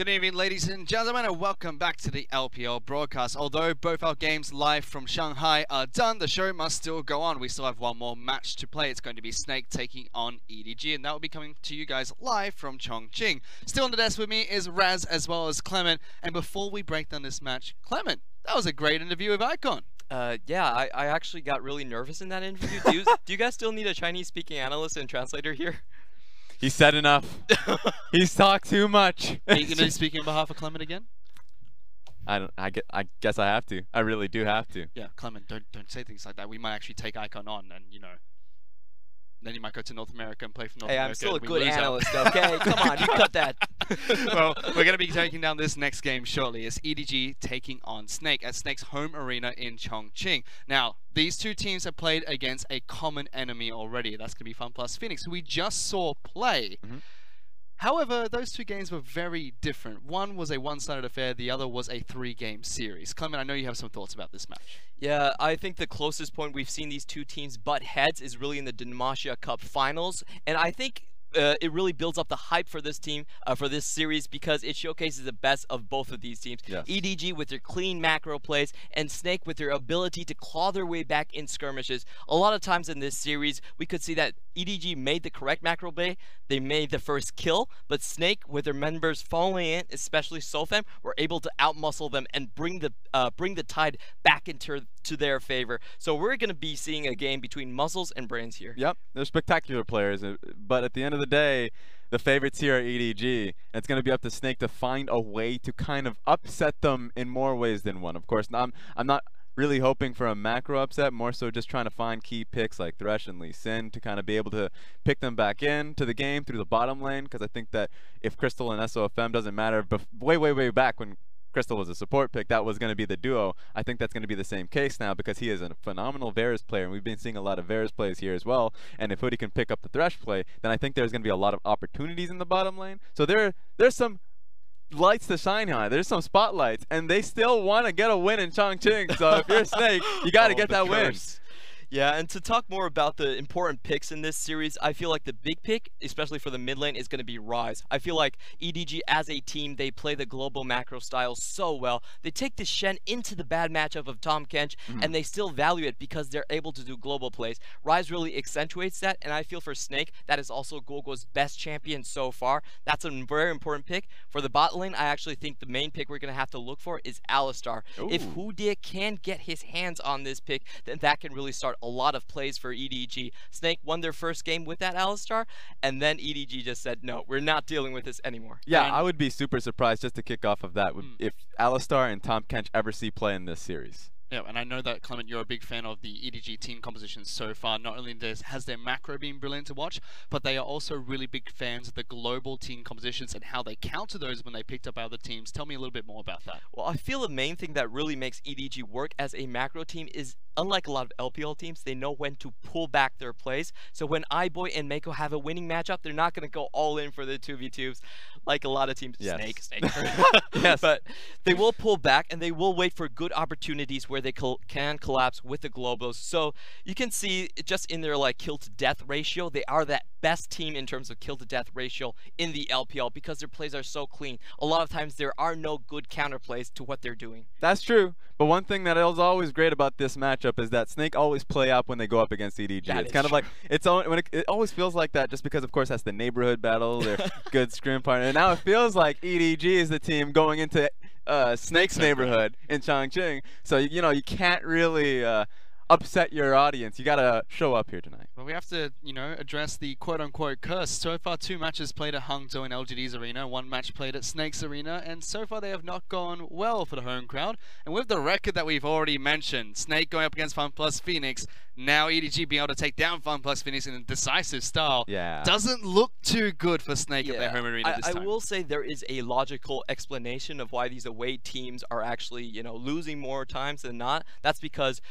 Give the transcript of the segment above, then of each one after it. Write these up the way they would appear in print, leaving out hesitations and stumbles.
Good evening, ladies and gentlemen, and welcome back to the LPL broadcast. Although both our games live from Shanghai are done, the show must still go on. We still have one more match to play. It's going to be Snake taking on EDG, and that will be coming to you guys live from Chongqing. Still on the desk with me is Raz as well as Clement. And before we break down this match, Clement, that was a great interview with Icon. Yeah, I actually got really nervous in that interview. Do you guys still need a Chinese-speaking analyst and translator here? He said enough. He's talked too much. Are you going to speak on behalf of Clement again? I guess I have to. I really do have to. Yeah, Clement, don't say things like that. We might actually take Icon on, and then you might go to North America and play for North America. Hey, I'm still a good analyst, okay? Come on, you cut that. Well, we're going to be taking down this next game shortly. It's EDG taking on Snake at Snake's home arena in Chongqing. Now, these two teams have played against a common enemy already. That's going to be FunPlus Phoenix, who we just saw play. However, those two games were very different. One was a one-sided affair, the other was a three-game series. Clement, I know you have some thoughts about this match. Yeah, I think the closest point we've seen these two teams butt heads is really in the Demacia Cup finals, and I think it really builds up the hype for this team, for this series, because it showcases the best of both of these teams. Yes. EDG with their clean macro plays, and Snake with their ability to claw their way back in skirmishes. A lot of times in this series, we could see that EDG made the correct macro play, they made the first kill, but Snake, with their members falling in, especially SofM, were able to outmuscle them and bring the tide back into their favor. So we're going to be seeing a game between muscles and brains here. Yep, they're spectacular players, but at the end of the day, the favorites here are EDG, and it's going to be up to Snake to find a way to kind of upset them in more ways than one. Of course, I'm not really hoping for a macro upset, more so just trying to find key picks like Thresh and Lee Sin to kind of be able to pick them back into the game through the bottom lane, because I think that if Crystal and SofM doesn't matter, way back when Crystal was a support pick, that was going to be the duo. I think that's going to be the same case now, because he is a phenomenal Varus player, and we've been seeing a lot of Varus plays here as well. And if Hudie can pick up the Thresh play, then I think there's going to be a lot of opportunities in the bottom lane. So there's some lights to shine on. There's some spotlights, and they still want to get a win in Chongqing. So if you're Snake, you got to get that win. Yeah, and to talk more about the important picks in this series, I feel like the big pick, especially for the mid lane, is going to be Ryze. I feel like EDG as a team, they play the global macro style so well. They take the Shen into the bad matchup of Tahm Kench, and they still value it because they're able to do global plays. Ryze really accentuates that, and I feel for Snake, that is also Guoguo's best champion so far. That's a very important pick. For the bot lane, I actually think the main pick we're going to have to look for is Alistar. Ooh. If Hudie can get his hands on this pick, then that can really start a lot of plays for EDG. Snake won their first game with that Alistar, and then EDG just said, no, we're not dealing with this anymore. Yeah, I would be super surprised, just to kick off of that, if Alistar and Tahm Kench ever see play in this series. Yeah, and I know that, Clement, you're a big fan of the EDG team composition so far. Not only has their macro been brilliant to watch, but they are also really big fans of the global team compositions and how they counter those when they picked up other teams. Tell me a little bit more about that. Well, I feel the main thing that really makes EDG work as a macro team is, unlike a lot of LPL teams, they know when to pull back their plays. So when iBoy and Meiko have a winning matchup, they're not going to go all in for the 2v2s like a lot of teams. Yes. Snake. Yes. But they will pull back, and they will wait for good opportunities where they can collapse with the globals. So you can see just in their kill to death ratio, they are that best team in terms of kill to death ratio in the LPL because their plays are so clean. A lot of times there are no good counter plays to what they're doing. That's true. But one thing that is always great about this matchup is that Snake always play up when they go up against EDG. It's kind of like it always feels like that, just because of course that's the neighborhood battle, their good scrim partner. And now it feels like EDG is the team going into Snake's neighborhood in Chongqing. So you can't really upset your audience. You gotta show up here tonight. Well, we have to, address the quote-unquote curse. So far, 2 matches played at Hangzhou and LGD's arena, 1 match played at Snake's arena, and so far they have not gone well for the home crowd. And with the record that we've already mentioned, Snake going up against FunPlus Phoenix, now EDG being able to take down FunPlus Phoenix in a decisive style, doesn't look too good for Snake at their home arena this time. I will say there is a logical explanation of why these away teams are actually, losing more times than not. That's because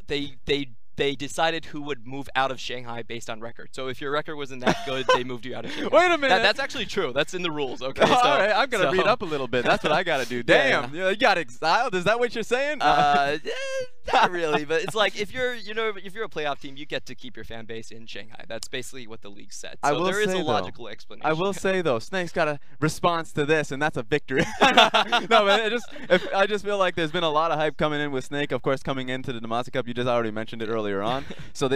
they they decided who would move out of Shanghai based on record. So if your record wasn't that good, they moved you out of Shanghai. Wait a minute. That's actually true. That's in the rules, okay? All right, I'm going to read up a little bit. That's what I got to do. Damn, you got exiled? Is that what you're saying? Not really, but it's like if you're a playoff team, you get to keep your fan base in Shanghai. That's basically what the league said. So there is a logical explanation. I will say though, Snake's got a response to this, and that's a victory. No, but I just feel like there's been a lot of hype coming in with Snake, of course, coming into the Demacia Cup. You just already mentioned it earlier on. So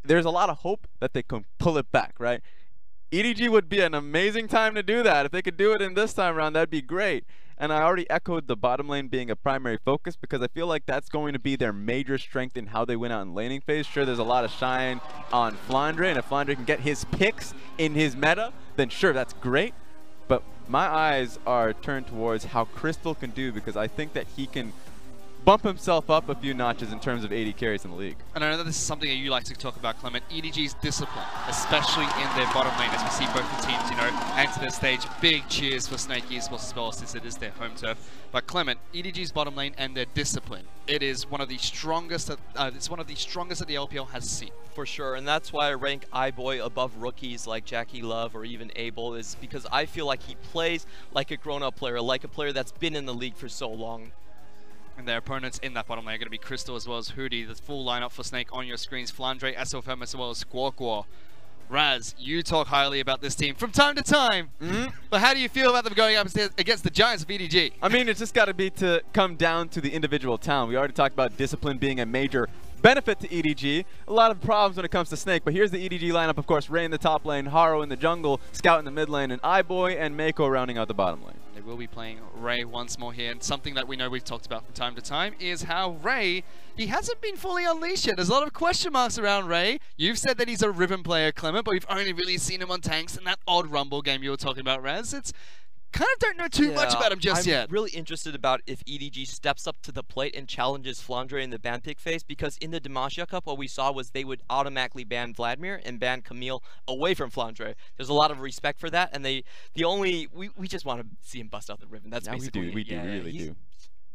there's a lot of hope that they can pull it back, right? EDG would be an amazing time to do that. If they could do it in this time around, that'd be great. And I already echoed the bottom lane being a primary focus because I feel like that's going to be their major strength in how they win out in laning phase. Sure, there's a lot of shine on Flandre, and if Flandre can get his picks in his meta, then sure, that's great. But my eyes are turned towards how Crystal can do, because I think that he can bump himself up a few notches in terms of AD carries in the league. And I know that this is something that you like to talk about, Clement. EDG's discipline, especially in their bottom lane, as we see both the teams, enter the stage. Big cheers for Snake Esports as well, since it is their home turf. But Clement, EDG's bottom lane and their discipline, it is one of the strongest that it's one of the strongest that the LPL has seen. For sure, and that's why I rank iBoy above rookies like Jackie Love or even Abel, is because I feel like he plays like a grown-up player, like a player that's been in the league for so long. And their opponents in that bottom lane are going to be Crystal as well as Hudie. The full lineup for Snake on your screens. Flandre, SofM as well as Guoguo. Raz, you talk highly about this team from time to time. But how do you feel about them going up against the Giants of EDG? I mean, it's just got to come down to the individual talent. We already talked about discipline being a major benefit to EDG. A lot of problems when it comes to Snake, but here's the EDG lineup, of course. Ray in the top lane, Haro in the jungle, Scout in the mid lane, and iBoy and Meiko rounding out the bottom lane. They will be playing Ray once more here, and something that we know we've talked about from time to time is how Ray, he hasn't been fully unleashed yet. There's a lot of question marks around Ray. You've said that he's a Riven player, Clement, but we've only really seen him on tanks in that odd Rumble game you were talking about, Raz. It's kind of don't know too much about him just yet. I'm really interested about if EDG steps up to the plate and challenges Flandre in the ban pick phase, because in the Demacia Cup, what we saw was they would automatically ban Vladimir and ban Camille away from Flandre. There's a lot of respect for that, and we just want to see him bust out the Riven. That's basically we really do.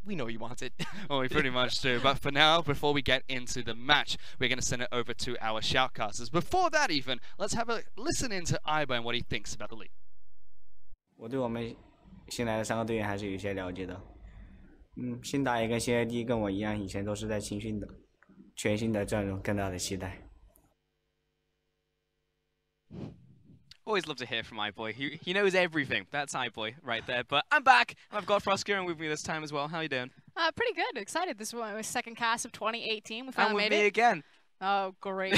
We know he wants it. Well, we pretty much do. But for now, before we get into the match, we're going to send it over to our shoutcasters. Before that even, let's have a listen into iBoy and what he thinks about the league. 我对我们新来的3个队员还是有些了解的。新打野跟新 AD 跟我一样，以前都是在青训的，全新的阵容，更大的期待。 Always love to hear from iBoy. He knows everything. That's iBoy right there. But I'm back, and I've got FLICKR with me this time as well. How you doing? Pretty good. Excited. This is my second cast of 2018. We And finally with made me it. again. Oh, great.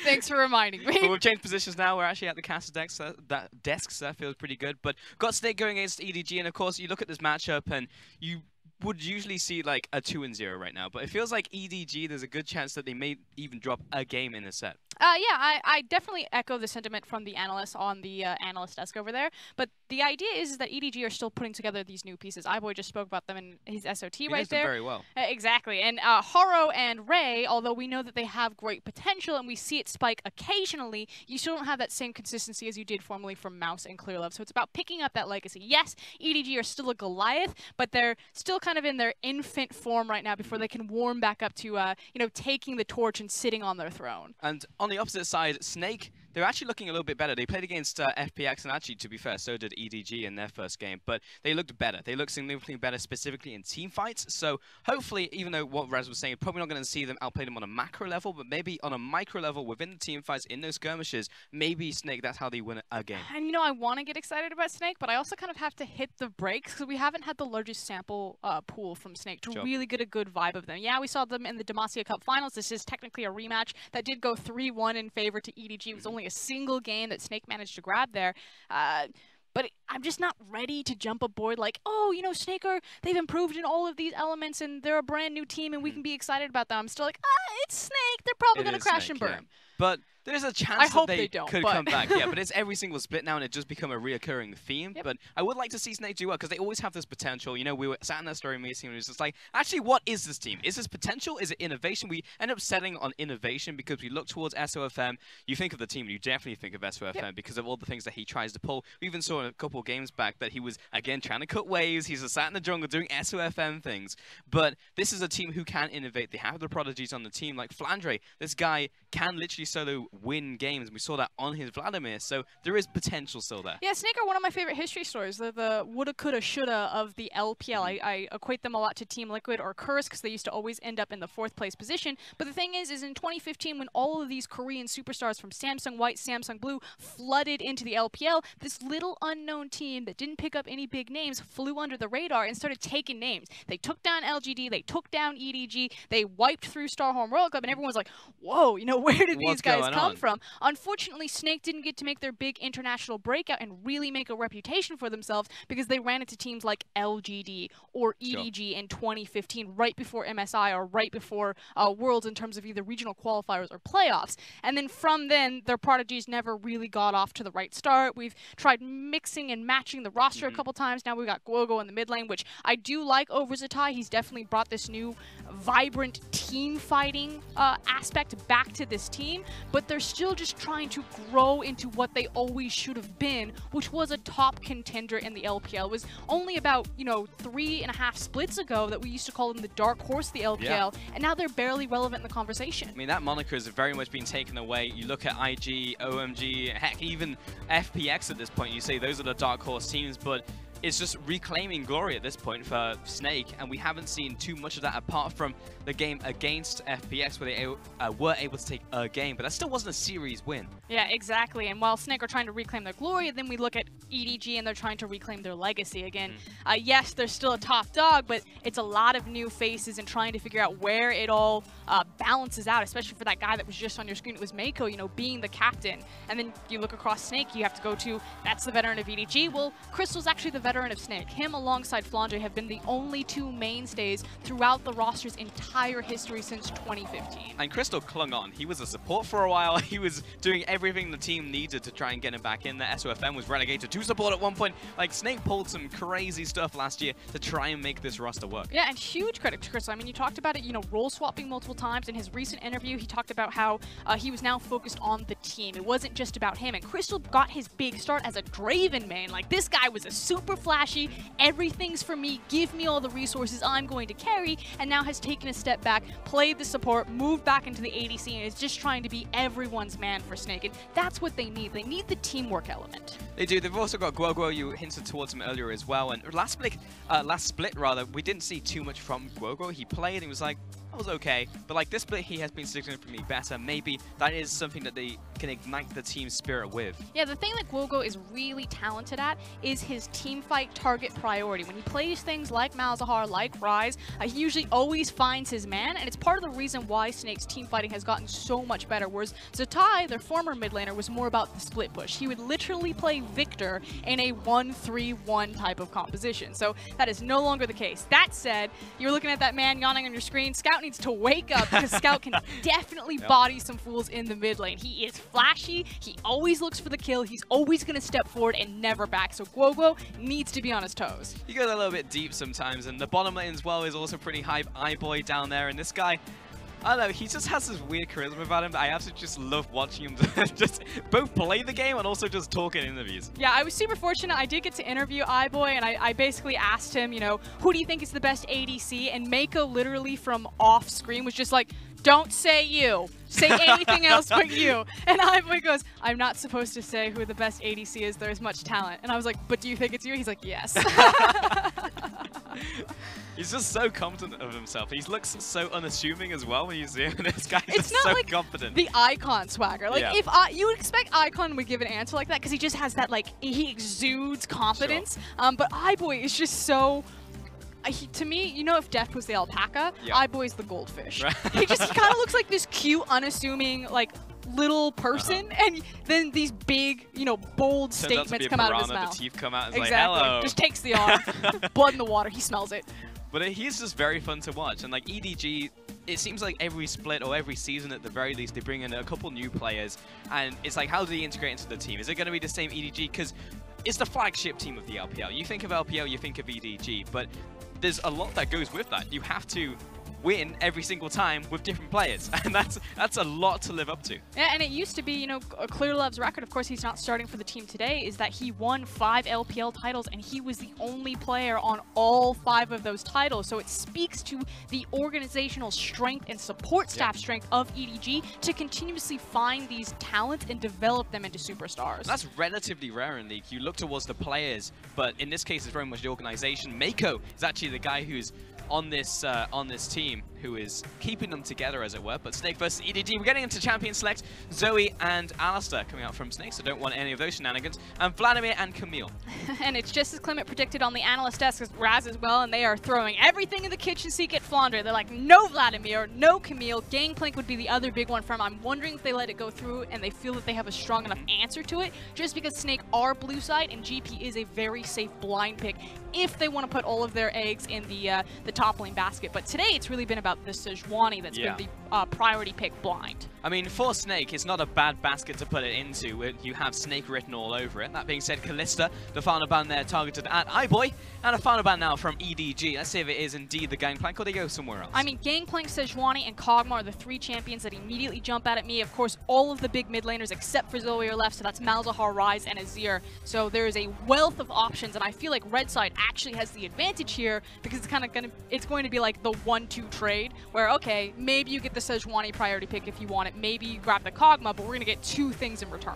Thanks for reminding me. Well, we've changed positions now. We're actually at the caster desk, so that feels pretty good. But got Snake going against EDG, and of course, you look at this matchup, and you would usually see like a 2-0 right now. But it feels like EDG, there's a good chance that they may even drop a game in a set. Yeah, I definitely echo the sentiment from the analyst on the analyst desk over there. But the idea is that EDG are still putting together these new pieces. iBoy just spoke about them in his SOT He right knows them there. very well. Exactly. And Haro and Ray, although we know that they have great potential and we see it spike occasionally, you still don't have that same consistency as you did formerly from Mouse and Clearlove. So it's about picking up that legacy. Yes, EDG are still a Goliath, but they're still kind of in their infant form right now before they can warm back up to, taking the torch and sitting on their throne. And on the opposite side, Snake, they're actually looking a little bit better. They played against FPX, and actually, to be fair, so did EDG in their first game. But they looked better. They looked significantly better, specifically in team fights. So hopefully, even though what Raz was saying, probably not going to see them outplay them on a macro level, but maybe on a micro level within the team fights, in those skirmishes, maybe Snake, that's how they win a game. And I want to get excited about Snake, but I also kind of have to hit the brakes because we haven't had the largest sample pool from Snake to really get a good vibe of them. Yeah, we saw them in the Demacia Cup finals. This is technically a rematch that did go 3-1 in favor to EDG. It was only a single game that Snake managed to grab there. But I'm just not ready to jump aboard like, oh, Snake they've improved in all of these elements and they're a brand new team and we can be excited about them. I'm still like, it's Snake. They're probably going to crash and burn. Yeah. But there's a chance that they don't, could but... come back. Yeah, but it's every single split now, and it just become a reoccurring theme. Yep. But I would like to see Snake do well, because they always have this potential. You know, we were sat in that story meeting, and it was just like, actually, what is this team? Is this potential? Is it innovation? We end up settling on innovation because we look towards SofM. You think of the team, you definitely think of SofM because of all the things that he tries to pull. We even saw a couple of games back that he was, again, trying to cut waves. He's sat in the jungle doing SofM things. But this is a team who can innovate. They have the prodigies on the team, like Flandre. This guy can literally solo win games. We saw that on his Vladimir, so there is potential still there. Yeah, Snake are one of my favorite history stories. They're the woulda, coulda, shoulda of the LPL. I equate them a lot to Team Liquid or Curse because they used to always end up in the 4th place position. But the thing is in 2015, when all of these Korean superstars from Samsung White, Samsung Blue flooded into the LPL, this little unknown team that didn't pick up any big names flew under the radar and started taking names. They took down LGD, they took down EDG, they wiped through Starhome Royal Club, and everyone's like, whoa, you know, where did these guys come from? Unfortunately, Snake didn't get to make their big international breakout and really make a reputation for themselves because they ran into teams like LGD or EDG in 2015, right before MSI or right before Worlds in terms of either regional qualifiers or playoffs. And then from then, their prodigies never really got off to the right start. We've tried mixing and matching the roster a couple times. Now we've got Guoguo in the mid lane, which I do like over Zatai. He's definitely brought this new vibrant team fighting aspect back to this team, but they're still just trying to grow into what they always should have been, which was a top contender in the LPL. It was only about, 3.5 splits ago that we used to call them the dark horse of the LPL, and now they're barely relevant in the conversation. I mean, that moniker has very much been taken away. You look at IG, OMG, heck, even FPX at this point, you say those are the dark horse teams, but it's just reclaiming glory at this point for Snake, and we haven't seen too much of that apart from the game against FPX where they were able to take a game, but that still wasn't a series win. Yeah, exactly. And while Snake are trying to reclaim their glory, then we look at EDG and they're trying to reclaim their legacy again. Yes, they're still a top dog, but it's a lot of new faces and trying to figure out where it all balances out, especially for that guy that was just on your screen. It was Meiko, being the captain. And then you look across Snake, you have to go to, that's the veteran of EDG. Well, Crystal's actually the veteran of Snake. Him alongside Flandre have been the only 2 mainstays throughout the roster's entire history since 2015. And Crystal clung on. He was a support for a while. He was doing everything the team needed to try and get him back in there. SofM was relegated to support at one point. Like, Snake pulled some crazy stuff last year to try and make this roster work. Yeah, and huge credit to Crystal. I mean, you talked about it, role swapping multiple times. In his recent interview, he talked about how he was now focused on the team. It wasn't just about him. And Crystal got his big start as a Draven main. Like, this guy was a super flashy, everything's for me, give me all the resources I'm going to carry, and now has taken a step back, played the support, moved back into the ADC, and is just trying to be everyone's man for Snake. And that's what they need. They need the teamwork element. They do. They've also got Guoguo. You hinted towards him earlier as well. And last split, we didn't see too much from Guoguo. He played and he was like, that was okay. But like this split, he has been significantly better. Maybe that is something that they can ignite the team spirit with. Yeah, the thing that Guoguo is really talented at is his team fight target priority. When he plays things like Malzahar, like Ryze, he usually always finds his man, and it's part of the reason why Snake's team fighting has gotten so much better. Whereas Zatai, their former mid laner, was more about the split push. He would literally play Victor in a 1-3-1 type of composition. So that is no longer the case. That said, you're looking at that man yawning on your screen. Scout needs to wake up because Scout can definitely body some fools in the mid lane. He is flashy. He always looks for the kill. He's always going to step forward and never back. So Guoguo needs to be on his toes. He goes a little bit deep sometimes, and the bottom lane as well is also pretty hype. iBoy down there, and this guy, I don't know, he just has this weird charisma about him. I absolutely just love watching him just both play the game and also just talk in interviews. Yeah, I was super fortunate. I did get to interview iBoy, and I basically asked him, who do you think is the best ADC? And Meiko literally from off screen was just like, don't say you. Say anything else but you. And iBoy goes, I'm not supposed to say who the best ADC is. There's much talent. And I was like, but do you think it's you? He's like, yes. He's just so confident of himself. He looks so unassuming as well when you see him. This guy's it's just not so like confident. The Icon swagger. Like, Yeah. if you would expect Icon would give an answer like that because he just has that, like, he exudes confidence. Sure. But iBoy is just so... to me, if Deft was the alpaca, Yeah. iBoy's the goldfish. Right. He kind of looks like this cute, unassuming, like, little person, and then these big, bold Turns out to be statements a come out of piranha, his mouth. the teeth come out and Exactly. like, hello. Just takes the arm, blood in the water, he smells it. But he's just very fun to watch. And like EDG, it seems like every split or every season at the very least, they bring in a couple new players, and it's like, how do they integrate into the team? Is it going to be the same EDG? Because it's the flagship team of the LPL. You think of LPL, you think of EDG, but there's a lot that goes with that. You have to win every single time with different players, and that's a lot to live up to. Yeah, and it used to be, you know, Clearlove's record, of course he's not starting for the team today, is that he won 5 LPL titles, and he was the only player on all 5 of those titles. So it speaks to the organizational strength and support staff strength of EDG to continuously find these talents and develop them into superstars. That's relatively rare in League. You look towards the players, but in this case it's very much the organization. Meiko is actually the guy who's on this team, who is keeping them together, as it were. But Snake versus EDG, we're getting into champion select. Zoe and Alistair coming out from Snake, so don't want any of those shenanigans. And Vladimir and Camille. And it's just as Clement predicted on the analyst desk as Raz as well, and they are throwing everything in the kitchen sink at Flandre. They're like, no Vladimir, no Camille. Gangplank would be the other big one from. I'm wondering if they let it go through and they feel that they have a strong enough answer to it, just because Snake are blue side and GP is a very safe blind pick if they want to put all of their eggs in the top lane basket. But today it's really been about the Sejuani that's been the priority pick blind. I mean, for Snake, it's not a bad basket to put it into. You have Snake written all over it. That being said, Kalista, the final ban there targeted at iBoy, and a final ban now from EDG. Let's see if it is indeed the Gangplank or they go somewhere else. I mean, Gangplank, Sejuani, and Kog'Maw are the 3 champions that immediately jump out at me. Of course, all of the big mid laners except for Zoe are left, so that's Malzahar, Ryze, and Azir. So there is a wealth of options, and I feel like Red Side actually has the advantage here because it's kind of going to be like the 1-2 trade, where okay, maybe you get the Sejuani priority pick if you want it, maybe you grab the Kog'Maw, but we're going to get 2 things in return.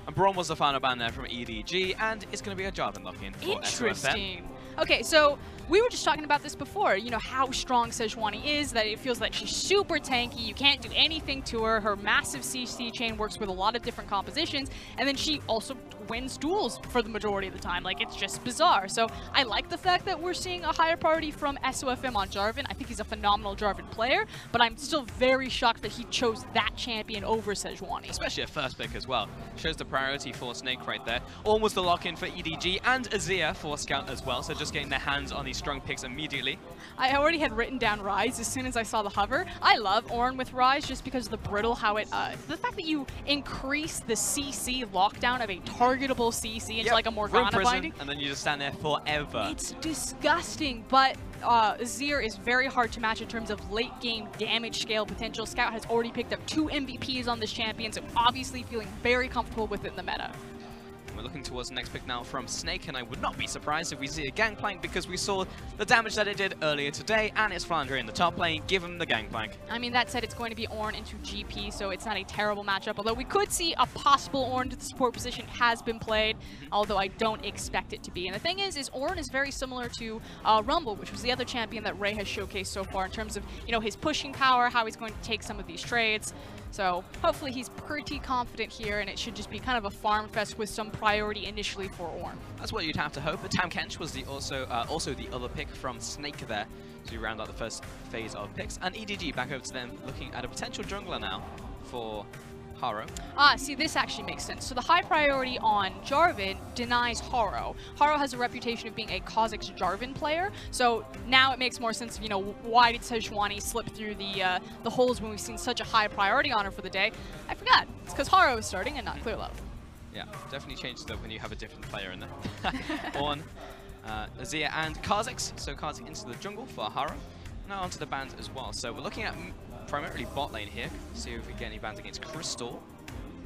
And Braum was the final ban there from EDG, and it's going to be a Jarvan lock-in for Interesting. Okay, so we were just talking about this before, you know, how strong Sejuani is, that it feels like she's super tanky, you can't do anything to her, her massive CC chain works with a lot of different compositions, and then she also wins duels for the majority of the time. Like, it's just bizarre. So I like the fact that we're seeing a higher priority from SofM on Jarvan. I think he's a phenomenal Jarvan player, but I'm still very shocked that he chose that champion over Sejuani. Especially at first pick as well. Shows the priority for Snake right there. Ornn was the lock-in for EDG, and Azir for Scout as well, so just getting their hands on these strong picks immediately. I already had written down Ryze as soon as I saw the hover. I love Ornn with Ryze just because of the brittle, how it, the fact that you increase the CC lockdown of a targetable CC into like a Morgana binding. And then you just stand there forever. It's disgusting, but Azir is very hard to match in terms of late game damage scale potential. Scout has already picked up 2 MVPs on this champion, so obviously feeling very comfortable with it in the meta. We're looking towards the next pick now from Snake, and I would not be surprised if we see a Gangplank because we saw the damage that it did earlier today, and it's Flandre in the top lane. Give him the Gangplank. I mean, that said, it's going to be Ornn into GP, so it's not a terrible matchup, although we could see a possible Ornn to the support position has been played, although I don't expect it to be. And the thing is Ornn is very similar to Rumble, which was the other champion that Ray has showcased so far in terms of, you know, his pushing power, how he's going to take some of these trades. So hopefully he's pretty confident here, and it should just be kind of a farm fest with some priority initially for Ornn. That's what you'd have to hope. But Tahm Kench was the also the other pick from Snake there to round out the first phase of picks. And EDG back over to them, looking at a potential jungler now for Haro. See, this actually makes sense. So the high priority on Jarvan denies Haro. Haro has a reputation of being a Kha'Zix Jarvan player, so now it makes more sense, you know, why did Sejuani slip through the holes when we've seen such a high priority on her for the day? I forgot. It's because Haro is starting and not Clearlove. Yeah, definitely changes it when you have a different player in there. Ornn, Azir, and Kha'Zix. So Kha'Zix into the jungle for Haro. Now onto the bans as well. So we're looking at primarily bot lane here. See if we get any bans against Crystal.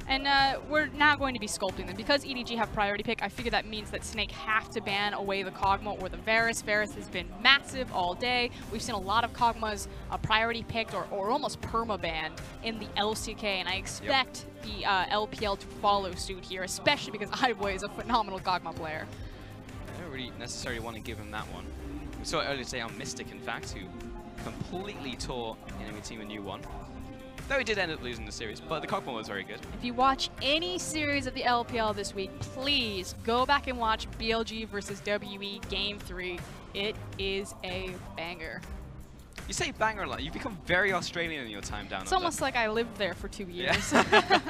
And we're now going to be sculpting them. Because EDG have priority pick, I figure that means that Snake have to ban away the Kog'Maw or the Varus. Varus has been massive all day. We've seen a lot of Kog'Maws priority picked or almost perma-banned in the LCK, and I expect the LPL to follow suit here, especially because iBoy is a phenomenal Kog'Maw player. I don't really necessarily want to give him that one. We saw it earlier today on Mystic, in fact, who completely tore enemy team a new one. Though he did end up losing the series, but the Kog'Maw was very good. If you watch any series of the LPL this week, please go back and watch BLG versus WE Game 3. It is a banger. You say banger a lot. You've become very Australian in your time down It's almost like I lived there for 2 years. Yeah.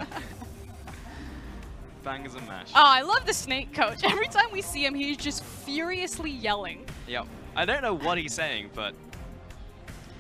Bangers and mash. Oh, I love the Snake coach. Every time we see him, he's just furiously yelling. Yep. I don't know what he's saying, but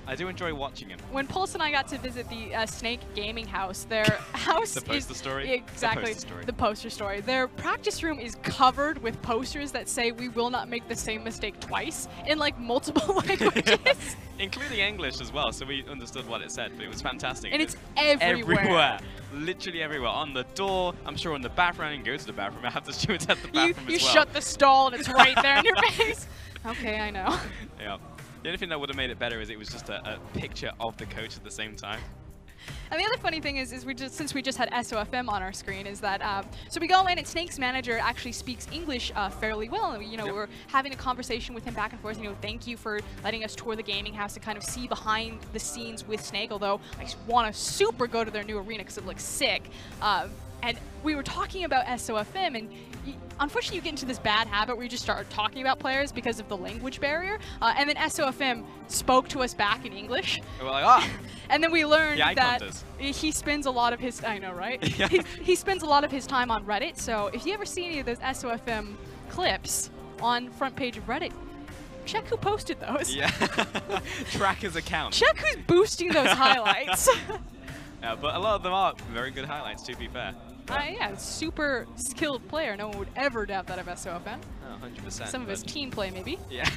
I do enjoy watching him. When Pulse and I got to visit the Snake Gaming House, their house The poster story? Exactly, the poster story. Their practice room is covered with posters that say we will not make the same mistake twice in like multiple languages. Including English as well, so we understood what it said, but it was fantastic. And it's everywhere. Everywhere. Literally everywhere. On the door, I'm sure on the bathroom. I didn't go to the bathroom. I have the stewards at the bathroom as well. You shut the stall and it's right there in your face. Okay, I know. Yeah. The only thing that would have made it better is it was just a picture of the coach at the same time. And the other funny thing is since we just had SofM on our screen, is that so we go in and Snake's manager actually speaks English fairly well. And we're having a conversation with him back and forth. Thank you for letting us tour the gaming house and kind of see behind the scenes with Snake. Although I want to super go to their new arena because it looks sick. And we were talking about SofM, and unfortunately you get into this bad habit where you just start talking about players because of the language barrier. And then SofM spoke to us back in English. And we're like, ah! And then we learned that does. he spends a lot of his, I know, right? Yeah. He spends a lot of his time on Reddit, so if you ever see any of those SofM clips on front page of Reddit, check who posted those. Yeah. Track his account. Check who's boosting those highlights. Yeah, but a lot of them are very good highlights, to be fair. Yeah, super skilled player. No one would ever doubt that of SofM. Oh, 100%. Some of his team play, maybe. Yeah.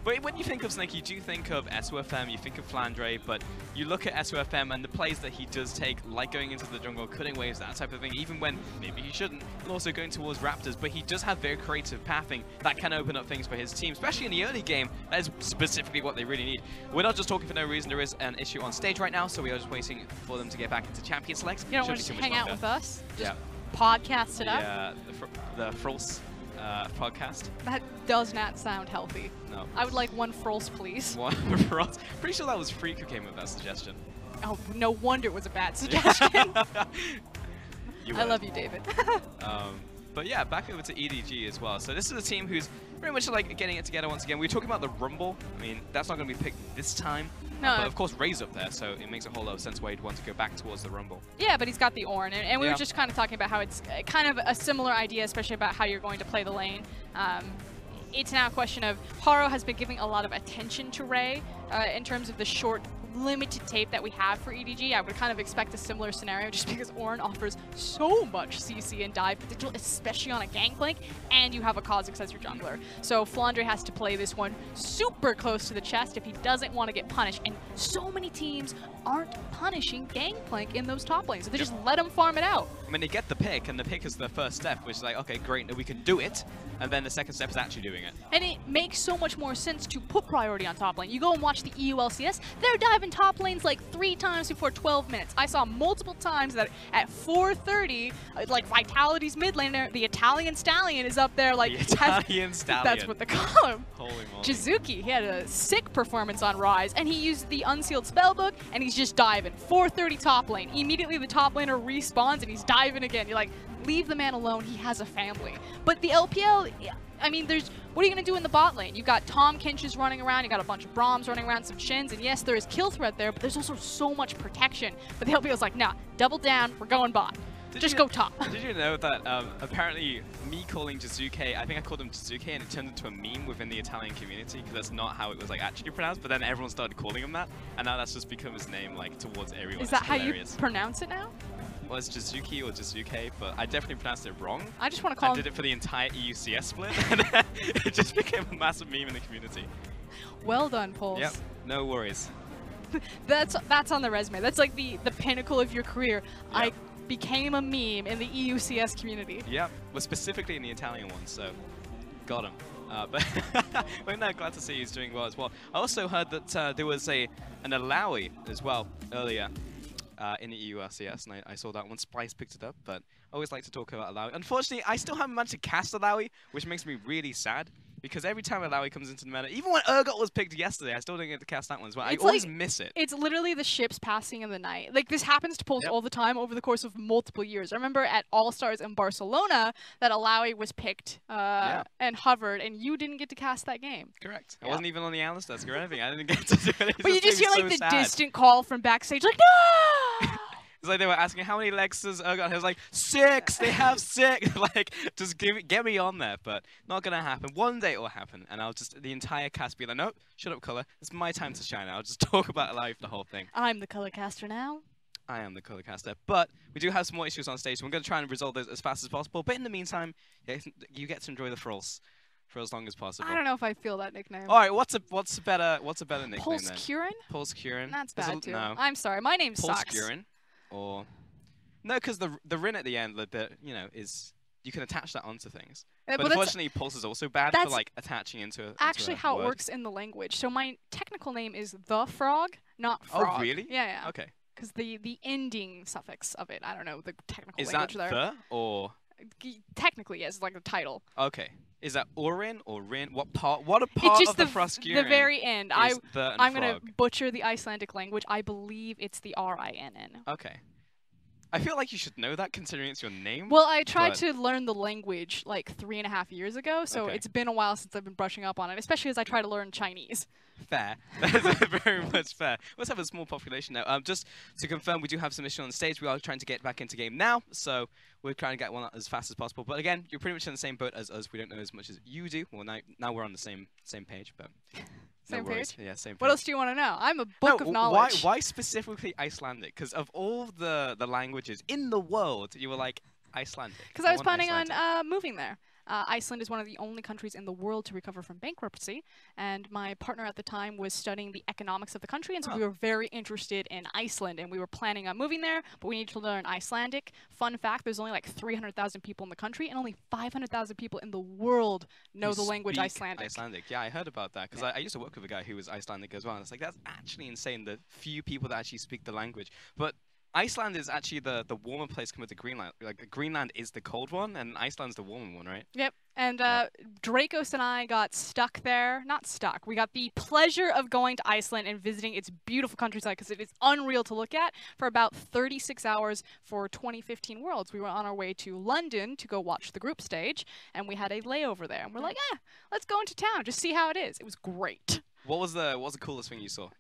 But when you think of Snake, you do think of SofM, you think of Flandre, but you look at SofM and the plays that he does take, like going into the jungle, cutting waves, that type of thing, even when maybe he shouldn't, and also going towards Raptors, but he does have very creative pathing that can open up things for his team, especially in the early game. That is specifically what they really need. We're not just talking for no reason. There is an issue on stage right now, so we are just waiting for them to get back into champion selects. You don't want to just hang out with us? Just podcast it up? Yeah, the Frols podcast. That does not sound healthy. No. I would like one Frols, please. One Frols. Pretty sure that was FLICKR who came with that suggestion. Oh, no wonder it was a bad suggestion. I love you, David. But yeah, back over to EDG as well. So this is a team who's very much like getting it together once again. We were talking about the Rumble. I mean, that's not going to be picked this time. No. But of course, Ray's up there, so it makes a whole lot of sense why you'd want to go back towards the Rumble. Yeah, but he's got the Ornn, and we were just kind of talking about how it's kind of a similar idea, especially about how you're going to play the lane. It's now a question of Haro has been giving a lot of attention to Ray in terms of the short, limited tape that we have for EDG. I would kind of expect a similar scenario just because Ornn offers so much CC and dive potential, especially on a Gangplank, and you have a Kha'Zix as your jungler. So Flandre has to play this one super close to the chest if he doesn't want to get punished, and so many teams aren't punishing Gangplank in those top lanes, so they just let him farm it out. I mean, they get the pick, and the pick is the first step, which is like, okay, great, we can do it, and then the second step is actually doing it. And it makes so much more sense to put priority on top lane. You go and watch the EULCS, they're diving top lanes like 3 times before 12 minutes. I saw multiple times that at 4:30, like Vitality's mid laner, the Italian Stallion is up there like... The Italian Stallion. That's what they call him. Holy moly. Jizuki, he had a sick performance on Rise, and he used the unsealed spellbook, and he's just diving. 4:30 top lane. Immediately the top laner respawns, and he's diving again. You're like, leave the man alone, he has a family. But the LPL, I mean, what are you going to do in the bot lane? You got Tahm, Kenches running around, you got a bunch of Broms running around, some Shins, and yes, there is kill threat there, but there's also so much protection. But the LPL's like, nah, double down, we're going bot. Just go top. Did you know that apparently me calling Jizuke, I think I called him Jizuke, and it turned into a meme within the Italian community because that's not how it was like actually pronounced, but then everyone started calling him that, and now that's just become his name like towards everyone. Is that how you pronounce it now? Well, it's Jizuki or Jizuke, but I definitely pronounced it wrong. I just want to call him... I did it for the entire EUCS split, and it just became a massive meme in the community. Well done, Pulse. Yep, no worries. That's on the resume. That's like the pinnacle of your career. Yep. I became a meme in the EUCS community. Yep, well, specifically in the Italian one, so got him. But we're now glad to see he's doing well as well. I also heard that there was an Alawi as well earlier. In the EULCS, and I saw that one. Splice picked it up, but I always like to talk about Alawi. Unfortunately, I still haven't managed to cast Alawi, which makes me really sad, because every time Alawi comes into the meta, even when Urgot was picked yesterday, I still didn't get to cast that one as well. I always miss it. It's literally the ships passing in the night. Like, this happens to Pulse all the time over the course of multiple years. I remember at All-Stars in Barcelona that Alawi was picked and hovered, and you didn't get to cast that game. Correct. I wasn't even on the Analyst desk or anything. I didn't get to do it. But you just hear, like, the distant call from backstage, like, no! It's It's like they were asking how many legs does Urgot have. I was like 6. They have 6. Like just get me on there, but not gonna happen. One day it will happen, and I'll just the entire cast be like, nope, shut up, Color. It's my time to shine. I'll just talk about life the whole thing. I'm the color caster now. I am the color caster, but we do have some more issues on stage. So we're going to try and resolve those as fast as possible. But in the meantime, you get to enjoy the frills for as long as possible. I don't know if I feel that nickname. All right, what's a better nickname Pulse then? Curin? Pulse Curin. That's bad too. No. I'm sorry, my name Pulse sucks. Curin, or no, because the Rin at the end, is you can attach that onto things. But unfortunately, Pulse is also bad for like attaching into. Actually, into how word. it works in the language. So my technical name is the Frog, not Frog. Oh really? Yeah. Okay. Because the ending suffix of it, I don't know the technical is language that there. the or? Technically, yes, like the title. Okay. Is that Ornn or Rin? What part? What a part it's just of the Froscurin? The very end. I'm gonna frog? butcher the Icelandic language. I believe it's the RINN. Okay. I feel like you should know that considering it's your name. Well, I tried to learn the language like 3.5 years ago, so Okay. it's been a while since I've been brushing up on it, especially as I try to learn Chinese. Fair. That's very much fair. We also have a small population now. Just to confirm, we do have some issue on stage. We are trying to get back into game now, so we're trying to get one as fast as possible. But again, you're pretty much in the same boat as us. We don't know as much as you do. Well, now we're on the same page, but Same no worries. page? Yeah, same page. What else do you want to know? I'm a book of knowledge. Why specifically Icelandic? Because of all the languages in the world, you were like Icelandic. Because I was planning on moving there. Iceland is one of the only countries in the world to recover from bankruptcy, and my partner at the time was studying the economics of the country, and so we were very interested in Iceland, and we were planning on moving there, but we needed to learn Icelandic. Fun fact, there's only like 300,000 people in the country, and only 500,000 people in the world know the language Icelandic. Icelandic, yeah, I heard about that, because I used to work with a guy who was Icelandic as well, and it's like, that's actually insane, the few people that actually speak the language. But Iceland is actually the warmer place compared to Greenland. Like Greenland is the cold one, and Iceland's the warm one, right? Yep. And Dracos and I got stuck there. Not stuck. We got the pleasure of going to Iceland and visiting its beautiful countryside because it is unreal to look at for about 36 hours for 2015 Worlds. We were on our way to London to go watch the group stage, and we had a layover there. And we're like, let's go into town, just see how it is. It was great. What was the coolest thing you saw?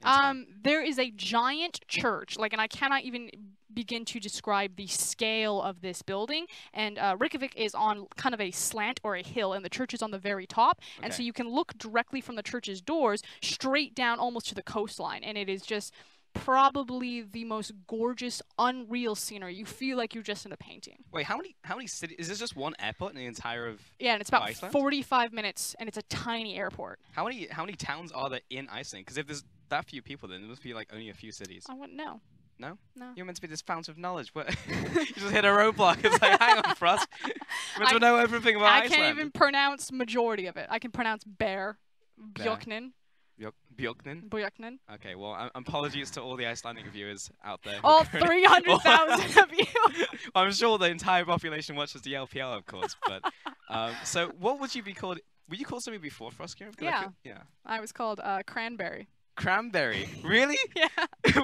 There is a giant church, and I cannot even begin to describe the scale of this building. And Reykjavik is on kind of a slant or a hill, and the church is on the very top. Okay. And so you can look directly from the church's doors straight down almost to the coastline, and it is just probably the most gorgeous, unreal scenery. You feel like you're just in a painting. Wait, how many cities? Is this just one airport in the entire of Yeah, and it's about Iceland? 45 minutes, and it's a tiny airport. How many towns are there in Iceland? Because if there's that few people, then there must be like only a few cities. I wouldn't know. No? No. You're meant to be this fountain of knowledge. What? You just hit a roadblock. It's like, hang on, Frost. You're meant to know everything about Iceland. I can't even pronounce majority of it. I can pronounce bear, Björknin. Björknin? Okay, well, apologies to all the Icelandic viewers out there. All 300,000 of you. I'm sure the entire population watches the LPL, of course. But so, what would you be called? Were you called something before Frostgear? Yeah. I was called Cranberry. Cranberry? Really? Yeah.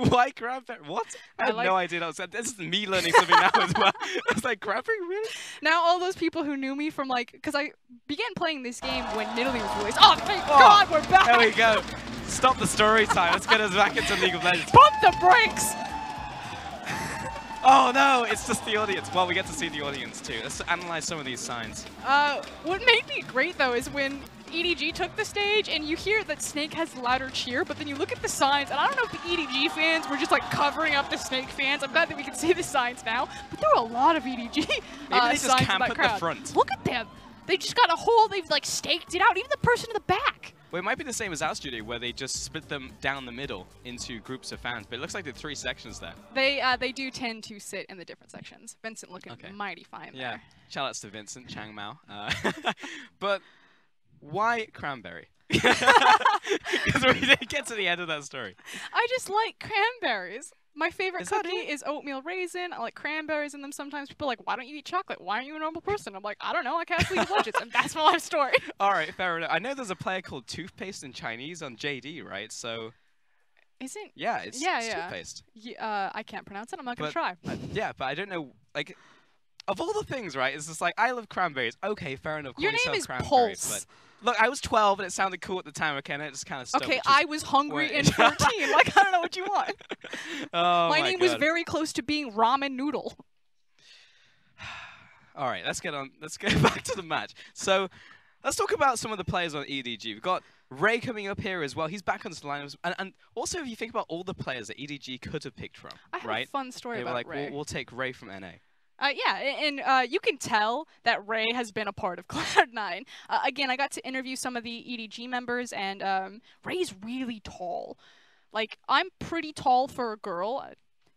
Why cranberry? What? I had no idea. This is me learning something now as well. I was like, cranberry? Really? Now all those people who knew me from because I began playing this game when Nidalee was released. Oh, thank God, we're back! There we go. Stop the story time. Let's get us back into League of Legends. Pump the brakes! Oh no, it's just the audience. Well, we get to see the audience too. Let's analyze some of these signs. What made me great though is when EDG took the stage and you hear that Snake has louder cheer, but then you look at the signs, and I don't know if the EDG fans were just like covering up the Snake fans. I'm glad that we can see the signs now, but there were a lot of EDG Maybe they just signs camp in that at crowd. the front. Look at them. They just got a hole, they've like staked it out, even the person in the back. Well, it might be the same as our studio, where they just split them down the middle into groups of fans, but it looks like there are 3 sections there. They do tend to sit in the different sections. Vincent looking mighty fine there. Yeah, shout outs to Vincent, Chang Mao. But why cranberry? Because we didn't get to the end of that story. I just like cranberries. My favorite cookie is oatmeal raisin. I like cranberries in them sometimes. People are like, why don't you eat chocolate? Why aren't you a normal person? I'm like, I don't know. I can't League of Legends. And that's my life story. All right, fair enough. I know there's a player called Toothpaste in Chinese on JD, right? So... Isn't... Yeah, it's toothpaste. Yeah, I can't pronounce it. I'm not going to try. Yeah, but I don't know... Like, of all the things, right? It's just like, I love cranberries. Okay, fair enough. Your call name yourself is cranberries, Pulse. But look, I was 12 and it sounded cool at the time, okay? And it just kind of stuck. Okay, which is I was hungry where- and 14. Like, I don't know what you want. Oh My name was God. very close to being ramen noodle. All right, let's get back to the match. So, let's talk about some of the players on EDG. We've got Ray coming up here as well. He's back on the lineups, and also if you think about all the players that EDG could have picked from, I have right? a fun story They were about like, Ray. we'll take Ray from NA. Yeah, and you can tell that Ray has been a part of Cloud9. Again, I got to interview some of the EDG members, and Ray's really tall. Like, I'm pretty tall for a girl.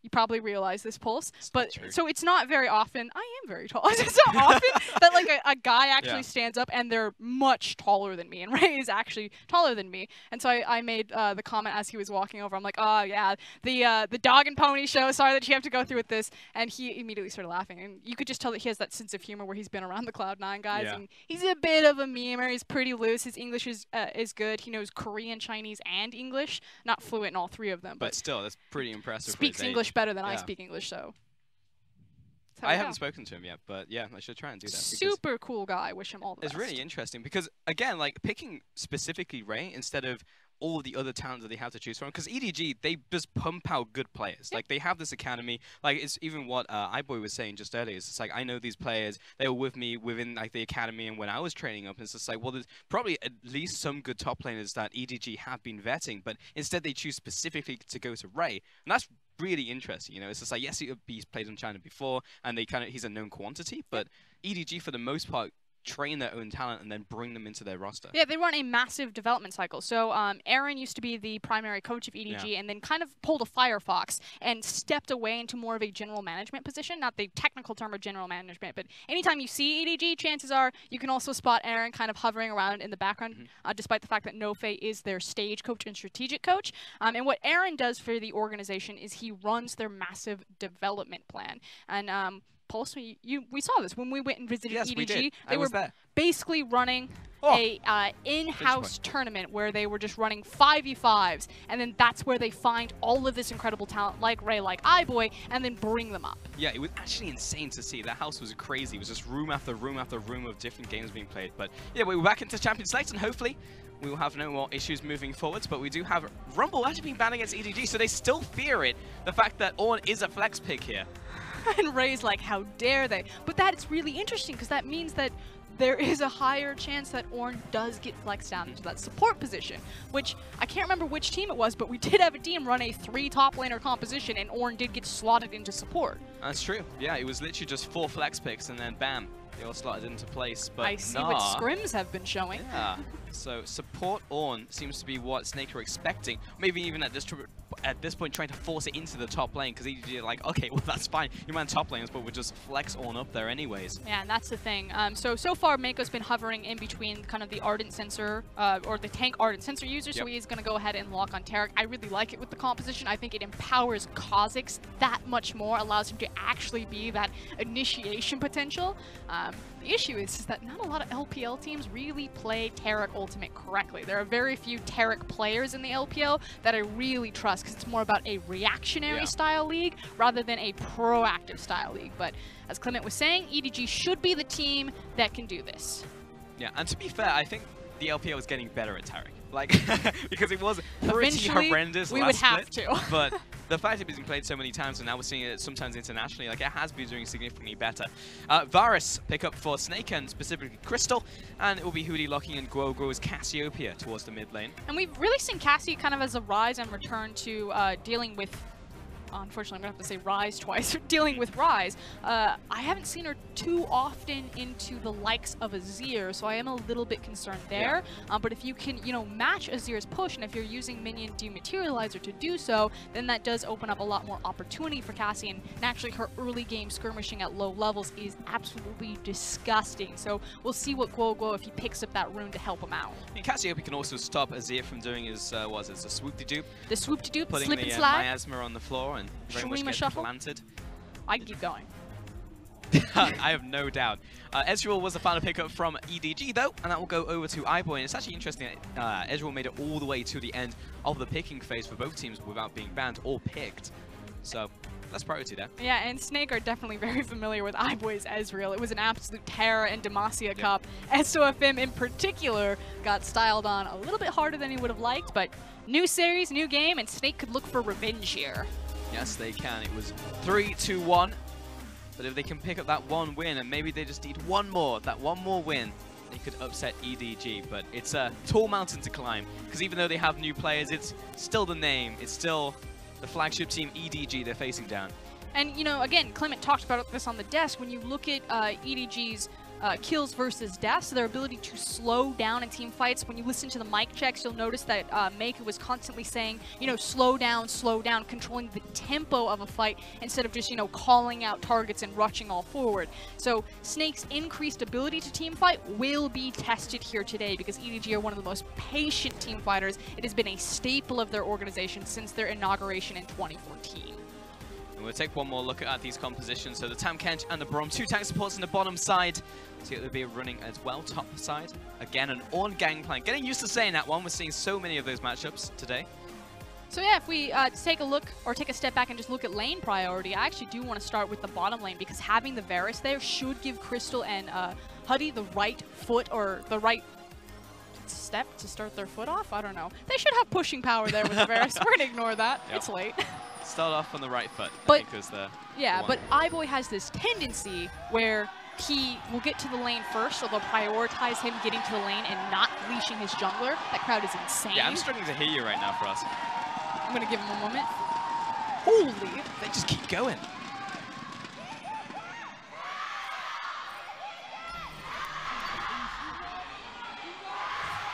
You probably realize this, Pulse. But true. so it's not very often. I am very tall. It's not often that like a guy actually stands up and they're much taller than me. And Ray is actually taller than me. And so I made the comment as he was walking over. I'm like, oh yeah, the dog and pony show. Sorry that you have to go through with this. And he immediately started laughing. And you could just tell that he has that sense of humor where he's been around the Cloud9 guys. Yeah. And he's a bit of a memer. He's pretty loose. His English is good. He knows Korean, Chinese, and English. Not fluent in all three of them, But still, that's pretty impressive. for speaks his age. English better than I Yeah. speak English, so. That's how I we haven't go. spoken to him yet, but yeah, I should try and do that. because Super cool guy. Wish him all the It's best. really interesting because, again, like picking specifically Ray instead of all the other talents that they have to choose from. Because EDG, they just pump out good players. Like, they have this academy. Like, it's even what iBoy was saying just earlier. It's just like, I know these players. They were with me within, like, the academy and when I was training up. And it's just like, well, there's probably at least some good top laners that EDG have been vetting. But instead, they choose specifically to go to Ray. And that's really interesting, you know. It's just like, yes, he's played in China before, and he's a known quantity, but EDG for the most part train their own talent and then bring them into their roster. Yeah, they run a massive development cycle. So Aaron used to be the primary coach of EDG and then kind of pulled a Firefox and stepped away into more of a general management position. Not the technical term of general management, but anytime you see EDG, chances are you can also spot Aaron kind of hovering around in the background, despite the fact that Nofe is their stage coach and strategic coach. And what Aaron does for the organization is he runs their massive development plan. And Pulse, we saw this when we went and visited Yes, EDG. we did. They I was were there. basically running a in-house point. tournament where they were just running 5v5s, and then that's where they find all of this incredible talent like Ray, like iBoy, and then bring them up. Yeah, it was actually insane to see. That house was crazy. It was just room after room after room of different games being played. But yeah, we're back into Champions Select, and hopefully we will have no more issues moving forwards. But we do have Rumble actually being banned against EDG, so they still fear it. The fact that Ornn is a flex pick here. And Ray's like, how dare they? But that's really interesting because that means that there is a higher chance that Ornn does get flexed down into that support position, which I can't remember which team it was, but we did have a team run a 3 top laner composition, and Ornn did get slotted into support. That's true. Yeah, it was literally just 4 flex picks, and then bam, they all slotted into place. But I see what scrims have been showing. Yeah. So support Ornn seems to be what Snake are expecting. Maybe even at this point trying to force it into the top lane, because EDG are like, okay, well that's fine. You man top lanes, but we'll just flex Ornn up there anyways. Yeah, and that's the thing. So far, Meiko's been hovering in between kind of the Ardent Sensor, or the tank Ardent Sensor user, so he's going to go ahead and lock on Taric. I really like it with the composition. I think it empowers Kha'Zix that much more, allows him to actually be that initiation potential. The issue is that not a lot of LPL teams really play Taric Ultimate correctly. There are very few Taric players in the LPL that I really trust, because it's more about a reactionary style league rather than a proactive style league. But as Clement was saying, EDG should be the team that can do this. Yeah, and to be fair, I think the LPL is getting better at Taric. Like, because it was pretty Eventually, horrendous we last would have split, to. But the fact it's been played so many times, and now we're seeing it sometimes internationally, like it has been doing significantly better. Varus pick up for Snake and specifically Crystal, and it will be Hudie locking in Guoguo's Cassiopeia towards the mid lane. And we've really seen Cassie kind of as a rise and return to dealing with, unfortunately, I'm going to have to say Rise twice, dealing with Rise. I haven't seen her too often into the likes of Azir, so I am a little bit concerned there. But if you can, match Azir's push, and if you're using Minion Dematerializer to do so, then that does open up a lot more opportunity for Cassie, and naturally her early game skirmishing at low levels is absolutely disgusting. So we'll see what Guoguo, if he picks up that rune to help him out. And Cassiopeia can also stop Azir from doing his, a swoop-de-dupe. The swoop-de-dupe, Putting slip the and slide. miasma on the floor and very much Shurima get shuffle. planted. I can keep going. I have no doubt. Ezreal was the final pickup from EDG though, and that will go over to iBoy. And it's actually interesting that Ezreal made it all the way to the end of the picking phase for both teams without being banned or picked. So less priority there. Yeah, and Snake are definitely very familiar with iBoy's Ezreal. It was an absolute terror in Demacia Cup. SofM in particular got styled on a little bit harder than he would have liked, but new series, new game, and Snake could look for revenge here. Yes, they can. It was 3-2-1. But if they can pick up that one win, and maybe they just need one more, that one more win, they could upset EDG. But it's a tall mountain to climb, because even though they have new players, it's still the name. It's still the flagship team, EDG, they're facing down. And, you know, again, Clement talked about this on the desk. When you look at EDG's kills versus deaths, their ability to slow down in team fights. When you listen to the mic checks, you'll notice that Meiko was constantly saying, you know, slow down, controlling the tempo of a fight instead of just, you know, calling out targets and rushing all forward. So Snake's increased ability to team fight will be tested here today because EDG are one of the most patient team fighters. It has been a staple of their organization since their inauguration in 2014. And we'll take one more look at these compositions. So the Tahm, Kench, and the Braum, 2 tank supports on the bottom side. So they'll be running as well, top side. Again, an Ornn Gangplank. Getting used to saying that one. We're seeing so many of those matchups today. So yeah, if we take a look or take a step back and just look at lane priority, I actually do want to start with the bottom lane because having the Varus there should give Crystal and Hudie the right foot or the right step to start their foot off. I don't know. They should have pushing power there with the Varus. We're going to ignore that. Yep. It's late. Start off on the right foot, but, I think was the but iBoy has this tendency where he will get to the lane first, so they'll prioritize him getting to the lane and not leashing his jungler. That crowd is insane. Yeah, I'm struggling to hear you right now for us. I'm going to give him a moment. Holy. They just keep going.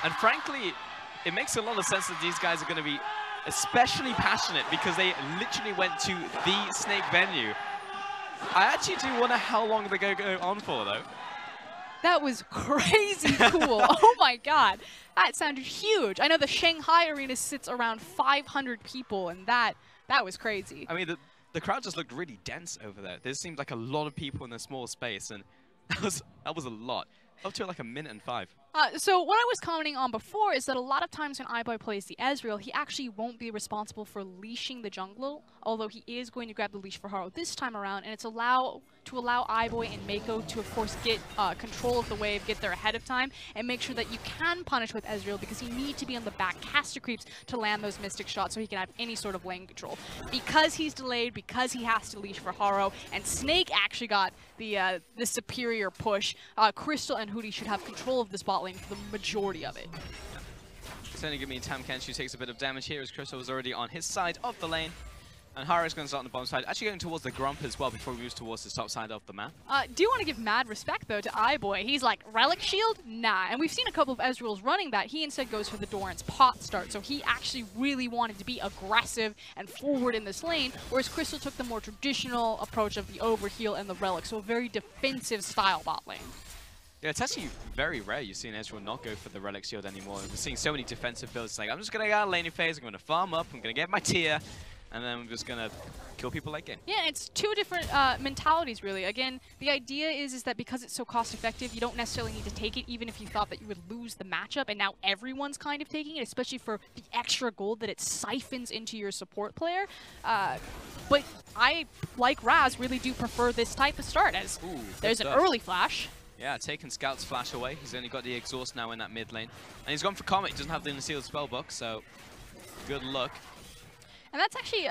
And frankly, it makes a lot of sense that these guys are going to be especially passionate because they literally went to the Snake venue. I actually do wonder how long they're going to go on for, though. That was crazy cool. Oh my god. That sounded huge. I know the Shanghai arena sits around 500 people, and that was crazy. I mean, the crowd just looked really dense over there. There seemed like a lot of people in a small space, and that was a lot. Up to like 1:05. So what I was commenting on before is that a lot of times when iBoy plays the Ezreal, he actually won't be responsible for leashing the jungler, although he is going to grab the leash for Haro this time around, and it's to allow iBoy and Meiko to, of course, get control of the wave, get there ahead of time, and make sure that you can punish with Ezreal because you need to be on the back caster creeps to land those mystic shots so he can have any sort of lane control. Because he's delayed, because he has to leash for Haro, and Snake actually got the superior push, Crystal and Hudie should have control of this bot lane for the majority of it. It's only going to be Tahm, Kench who takes a bit of damage here as Crystal was already on his side of the lane. And Haro's going to start on the bottom side, actually going towards the Grump as well before he moves towards the top side of the map. Do want to give mad respect, though, to iBoy. He's like, Relic Shield? Nah. And we've seen a couple of Ezreals running that. He instead goes for the Doran's pot start, so he actually really wanted to be aggressive and forward in this lane, whereas Crystal took the more traditional approach of the overheal and the Relic, so a very defensive style bot lane. Yeah, it's actually very rare you see an Ezreal not go for the Relic Shield anymore. We're seeing so many defensive builds. It's like, I'm just going to get out of laning phase, I'm going to farm up, I'm going to get my tier, and then I'm just going to kill people late game. Yeah, it's two different mentalities, really. Again, the idea is that because it's so cost-effective, you don't necessarily need to take it, even if you thought that you would lose the matchup, and now everyone's kind of taking it, especially for the extra gold that it siphons into your support player. But I, like Raz, really do prefer this type of start, as there's an early flash. Yeah, taking Scout's flash away. He's only got the exhaust now in that mid lane. And he's gone for Comet. He doesn't have the unsealed spellbook, so good luck. And that's actually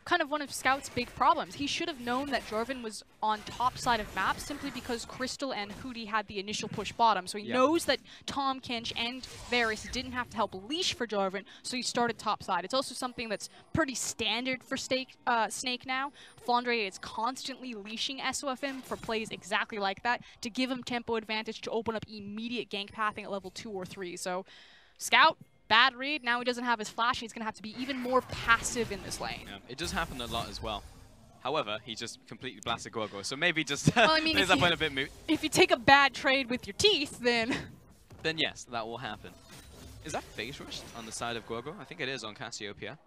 kind of one of Scout's big problems. He should have known that Jarvan was on top side of map simply because Crystal and Hudie had the initial push bottom. So he knows that Tahm, Kench, and Varus didn't have to help leash for Jarvan, so he started top side. It's also something that's pretty standard for Snake now. Flandre is constantly leashing SofM for plays exactly like that to give him tempo advantage to open up immediate gank pathing at level 2 or 3. So Scout, bad read. Now he doesn't have his flash. He's going to have to be even more passive in this lane. Yeah, it does happen a lot as well. However, he just completely blasted Guoguo, so maybe just well, I mean, plays that point a bit moot. If you take a bad trade with your teeth, then... Then yes, that will happen. Is that phase rush on the side of Guoguo? I think it is on Cassiopeia.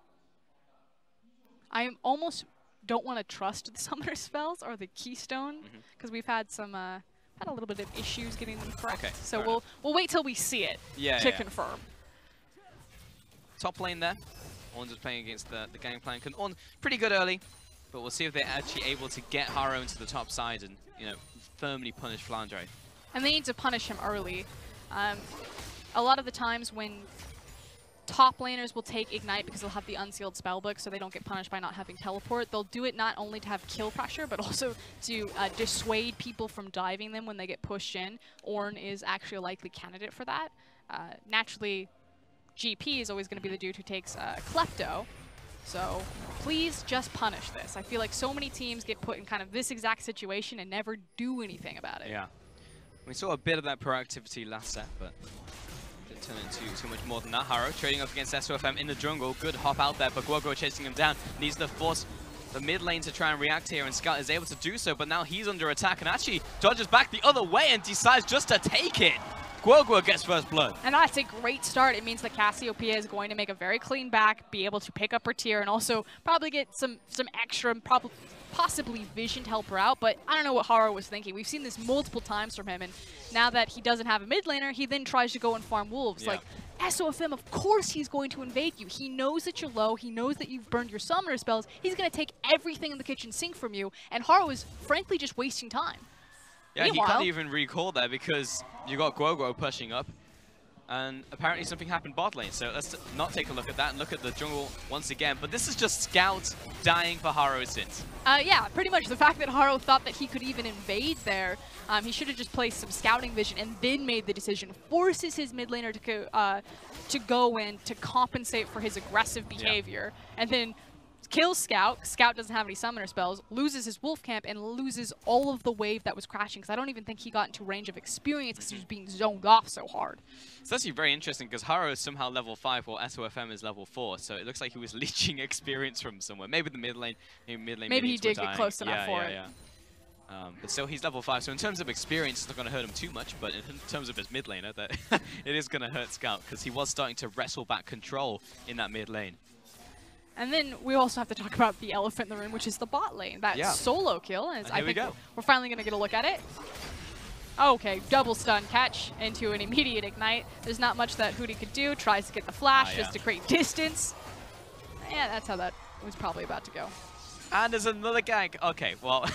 I almost don't want to trust the summoner spells or the keystone, because we've had some... had a little bit of issues getting them correct. Okay, so we'll wait till we see it to confirm. Top lane there. Ornn just playing against the Gangplank. And Ornn pretty good early. But we'll see if they're actually able to get Haro into the top side and, you know, firmly punish Flandre. And they need to punish him early. A lot of the times when top laners will take Ignite because they'll have the unsealed spellbook so they don't get punished by not having teleport, they'll do it not only to have kill pressure, but also to dissuade people from diving them when they get pushed in. Ornn is actually a likely candidate for that. Naturally, GP is always going to be the dude who takes Klepto. So please just punish this. I feel like so many teams get put in kind of this exact situation and never do anything about it. Yeah. We saw a bit of that proactivity last set, but didn't turn into too much more than that. Haro trading up against SofM in the jungle. Good hop out there, but Guoguo chasing him down. Needs to force the mid lane to try and react here, and Scout is able to do so, but now he's under attack and actually dodges back the other way and decides just to take it. Guoguo gets first blood. And that's a great start. It means that Cassiopeia is going to make a very clean back, be able to pick up her tier, and also probably get some extra, possibly vision to help her out. But I don't know what Haro was thinking. We've seen this multiple times from him, and now that he doesn't have a mid laner, he then tries to go and farm wolves. Yeah. Like, SofM, of course he's going to invade you. He knows that you're low. He knows that you've burned your summoner spells. He's going to take everything in the kitchen sink from you, and Haro is frankly just wasting time. Yeah, Meanwhile, he can't even recall there because you got Guoguo pushing up, and apparently something happened bot lane. So let's not take a look at that and look at the jungle once again. But this is just Scout dying for Haro's sins. Yeah, pretty much. The fact that Haro thought that he could even invade there, he should have just placed some scouting vision and then made the decision. Forces his mid laner to go in to compensate for his aggressive behavior, and then kills Scout. Scout doesn't have any summoner spells, loses his wolf camp, and loses all of the wave that was crashing, because I don't even think he got into range of experience because he was being zoned off so hard. It's actually very interesting because Haro is somehow level 5 while SofM is level 4, so it looks like he was leeching experience from somewhere. Maybe the mid lane. Maybe he did get close enough for it. But still, he's level 5, so in terms of experience, it's not going to hurt him too much, but in terms of his mid laner, it is going to hurt Scout because he was starting to wrestle back control in that mid lane. And then we also have to talk about the elephant in the room, which is the bot lane. That solo kill. And I think we're finally going to get a look at it. Okay, double stun catch into an immediate ignite. There's not much that Hudie could do. Tries to get the flash just to create distance. Yeah, that's how that was probably about to go. And there's another gank. Okay, well,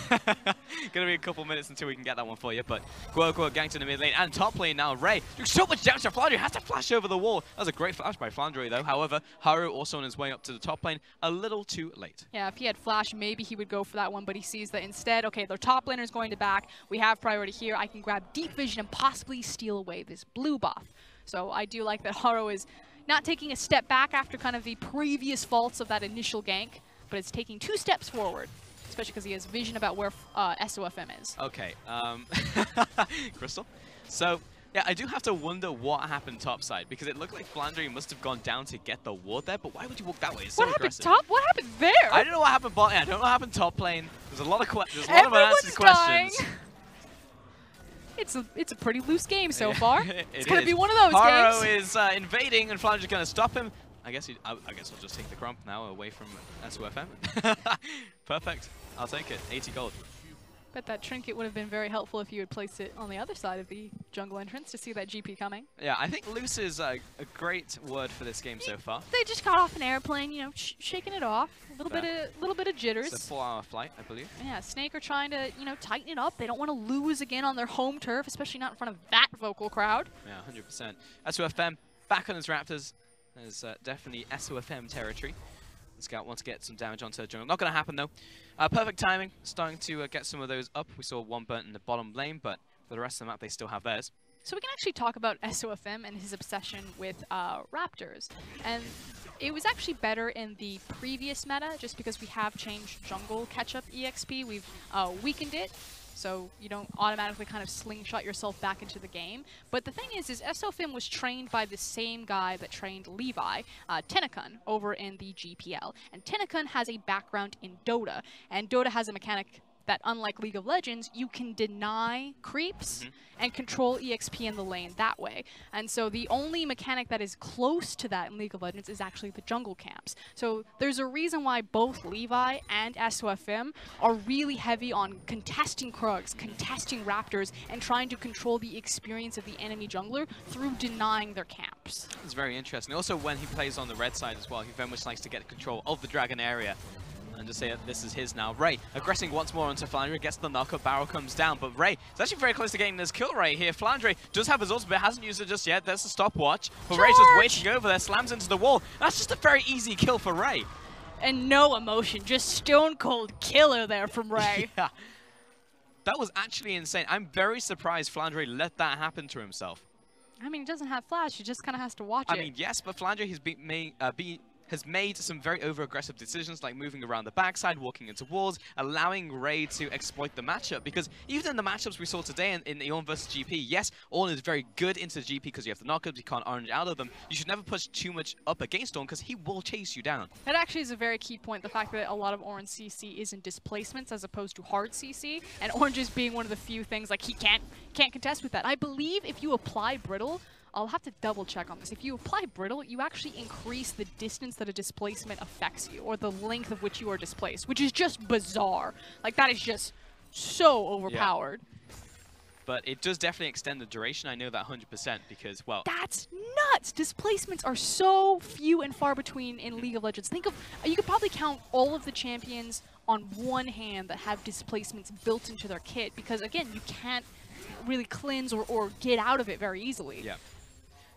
gonna be a couple minutes until we can get that one for you. But Guoguo ganked in the mid lane and top lane now. Ray doing so much damage to Flandre. Has to flash over the wall. That was a great flash by Flandre though. However, Haro also on his way up to the top lane a little too late. Yeah, if he had flash, maybe he would go for that one. But he sees that instead, okay, their top laner is going to back. We have priority here. I can grab deep vision and possibly steal away this blue buff. So I do like that Haro is not taking a step back after kind of the previous faults of that initial gank, but it's taking 2 steps forward, especially because he has vision about where SofM is. Okay, Crystal. So, yeah, I do have to wonder what happened topside, because it looked like Flandre must have gone down to get the ward there, but why would you walk that way? It's so aggressive. What happened there? I don't know what happened bot lane. I don't know what happened top lane. There's a lot of unanswered questions. It's a pretty loose game so far. It's going to be one of those Haro games. is invading, and Flandre's going to stop him. I guess I'll just take the crump now away from SofM. Perfect. I'll take it. 80 gold. Bet that trinket would have been very helpful if you had placed it on the other side of the jungle entrance to see that GP coming. Yeah, I think loose is a great word for this game so far. They just got off an airplane, you know, shaking it off. A little bit of jitters. It's a 4-hour flight, I believe. Yeah, Snake are trying to, you know, tighten it up. They don't want to lose again on their home turf, especially not in front of that vocal crowd. Yeah, 100%. SofM back on his Raptors. There's definitely SofM territory. Scout wants to get some damage onto the jungle. Not going to happen, though. Perfect timing. Starting to get some of those up. We saw one burnt in the bottom lane, but for the rest of the map, they still have theirs. So we can actually talk about SofM and his obsession with Raptors. And it was actually better in the previous meta, just because we have changed jungle catch-up EXP. We've weakened it, so you don't automatically kind of slingshot yourself back into the game. But the thing is SofM was trained by the same guy that trained Levi, Tenakun, over in the GPL. And Tenakun has a background in Dota, and Dota has a mechanic that, unlike League of Legends, you can deny creeps and control EXP in the lane that way. And so the only mechanic that is close to that in League of Legends is actually the jungle camps. So there's a reason why both Levi and SofM are really heavy on contesting Krugs, contesting Raptors, and trying to control the experience of the enemy jungler through denying their camps. It's very interesting. Also, when he plays on the red side as well, he very much likes to get control of the dragon area. and just say that this is his now. Ray aggressing once more onto Flandre, gets the knockup, barrel comes down, but Ray is actually very close to getting this kill right here. Flandre does have his ultimate, hasn't used it just yet. There's a stopwatch, but Ray's just waiting over there, slams into the wall. That's just a very easy kill for Ray. And no emotion, just stone cold killer there from Ray. Yeah. That was actually insane. I'm very surprised Flandre let that happen to himself. I mean, he doesn't have flash, he just kind of has to watch it. I mean, yes, but Flandre has made some very over-aggressive decisions, like moving around the backside, walking into walls, allowing Ray to exploit the matchup. Because even in the matchups we saw today in the Ornn versus GP, yes, Ornn is very good into GP because you have the knockups, you can't orange out of them. You should never push too much up against Ornn because he will chase you down. That actually is a very key point, the fact that a lot of Ornn's CC is in displacements as opposed to hard CC, and Ornn just being one of the few things, like, he can't contest with that. I believe if you apply Brittle, I'll have to double check on this. If you apply Brittle, you actually increase the distance that a displacement affects you, or the length of which you are displaced, which is just bizarre. Like, that is just so overpowered. Yeah. But it does definitely extend the duration. I know that 100% because, well... That's nuts! Displacements are so few and far between in League of Legends. Think of, you could probably count all of the champions on one hand that have displacements built into their kit, because, again, you can't really cleanse or get out of it very easily. Yeah.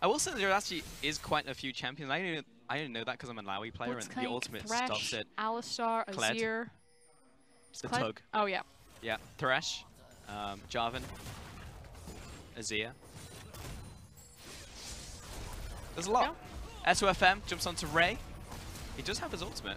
I will say there actually is quite a few champions. I didn't know that because I'm a Lowy player, and the ultimate Thresh, stops it. Alistar, Azir. The Tug. Oh, yeah. Yeah, Thresh, Jarvan, Azir. There's a lot. Yeah. SofM jumps onto Ray. He does have his ultimate.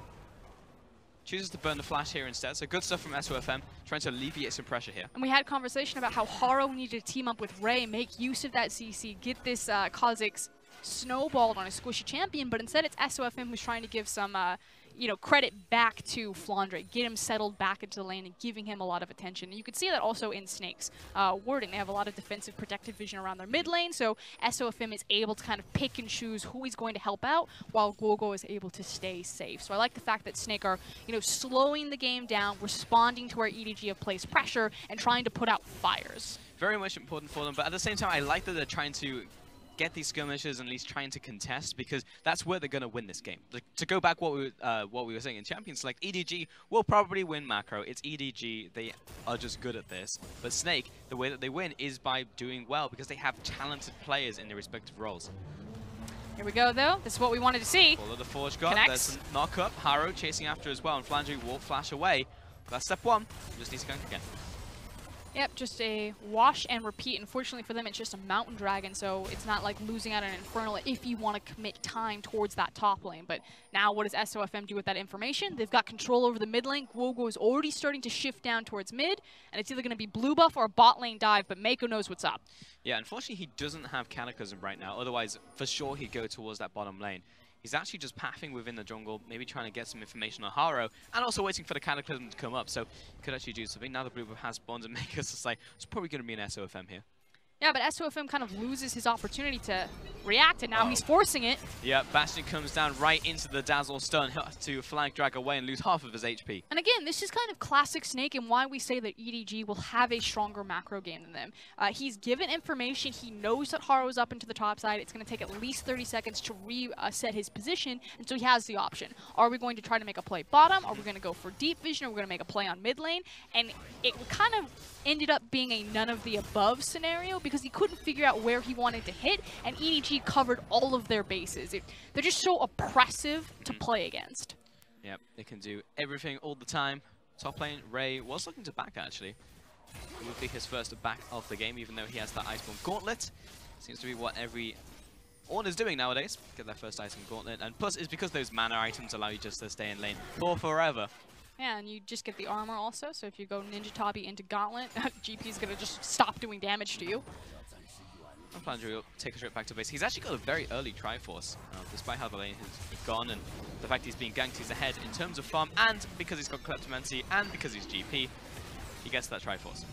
Chooses to burn the flash here instead, so good stuff from SofM, trying to alleviate some pressure here. And we had conversation about how Haro needed to team up with Ray, make use of that CC, get this Kha'Zix snowballed on a squishy champion, but instead it's SofM who's trying to give some credit back to Flandre, get him settled back into the lane and giving him a lot of attention. And you can see that also in Snake's wording. They have a lot of defensive protective vision around their mid lane, so SofM is able to kind of pick and choose who he's going to help out, while Guoguo is able to stay safe. So I like the fact that Snake are, slowing the game down, responding to our EDG have placed pressure, and trying to put out fires. Very much important for them, but at the same time, I like that they're trying to get these skirmishes and at least trying to contest, because that's where they're going to win this game. Like, to go back what we were saying in Champions, like, EDG will probably win macro. It's EDG. They are just good at this. But Snake, the way that they win is by doing well, because they have talented players in their respective roles. Here we go, though. This is what we wanted to see. Follow the Forge God. Connects. There's a knock-up. Haro chasing after as well, and Flandre will flash away. That's step one. Just needs to gank again. Yep, just a wash and repeat. Unfortunately for them, it's just a mountain dragon, so it's not like losing out on an Infernal if you want to commit time towards that top lane. But now what does SofM do with that information? They've got control over the mid lane. Guoguo is already starting to shift down towards mid, and it's either going to be blue buff or a bot lane dive, but Meiko knows what's up. Yeah, unfortunately he doesn't have Cataclysm right now. Otherwise, for sure he'd go towards that bottom lane. He's actually just pathing within the jungle, maybe trying to get some information on Haro, and also waiting for the Cataclysm to come up, so he could actually do something. Now the blue buff has spawns and Meiko's just like, it's probably going to be an SofM here. Yeah, but SofM kind of loses his opportunity to react, and now he's forcing it. Yeah, Bastion comes down right into the Dazzle stun to flank drag away and lose half of his HP. And again, this is kind of classic Snake and why we say that EDG will have a stronger macro game than them. He's given information, he knows that Haro's up into the top side, it's going to take at least 30 seconds to reset his position, and so he has the option. Are we going to try to make a play bottom? Are we going to go for deep vision? Are we going to make a play on mid lane? And it kind of ended up being a none of the above scenario because he couldn't figure out where he wanted to hit, and EDG covered all of their bases. They're just so oppressive to play against. Yep, they can do everything all the time. Top lane, Ray was looking to back actually. It would be his first back of the game, even though he has that Iceborne Gauntlet. Seems to be what every Ornn is doing nowadays. Get that first Iceborne Gauntlet, and plus it's because those mana items allow you just to stay in lane for forever. Yeah, and you just get the armor also, so if you go Ninja Tabi into Gauntlet, GP is going to just stop doing damage to you. And Flandre will take a trip back to base. He's actually got a very early Triforce, despite how the lane has gone and the fact he's being ganked, he's ahead in terms of farm, and because he's got Kleptomancy, and because he's GP, he gets that Triforce.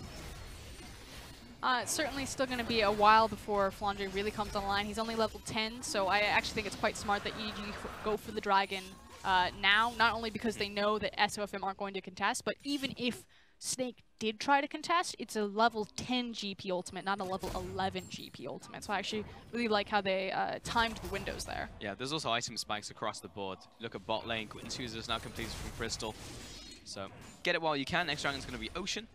It's certainly still going to be a while before Flandre really comes online. He's only level 10, so I actually think it's quite smart that EDG go for the Dragon now, not only because they know that SofM aren't going to contest, but even if Snake did try to contest, it's a level 10 GP ultimate, not a level 11 GP ultimate. So I actually really like how they timed the windows there. Yeah, there's also item spikes across the board. Look at bot lane, Quitten's User is now completed from Crystal. So get it while you can. Next round is going to be Ocean.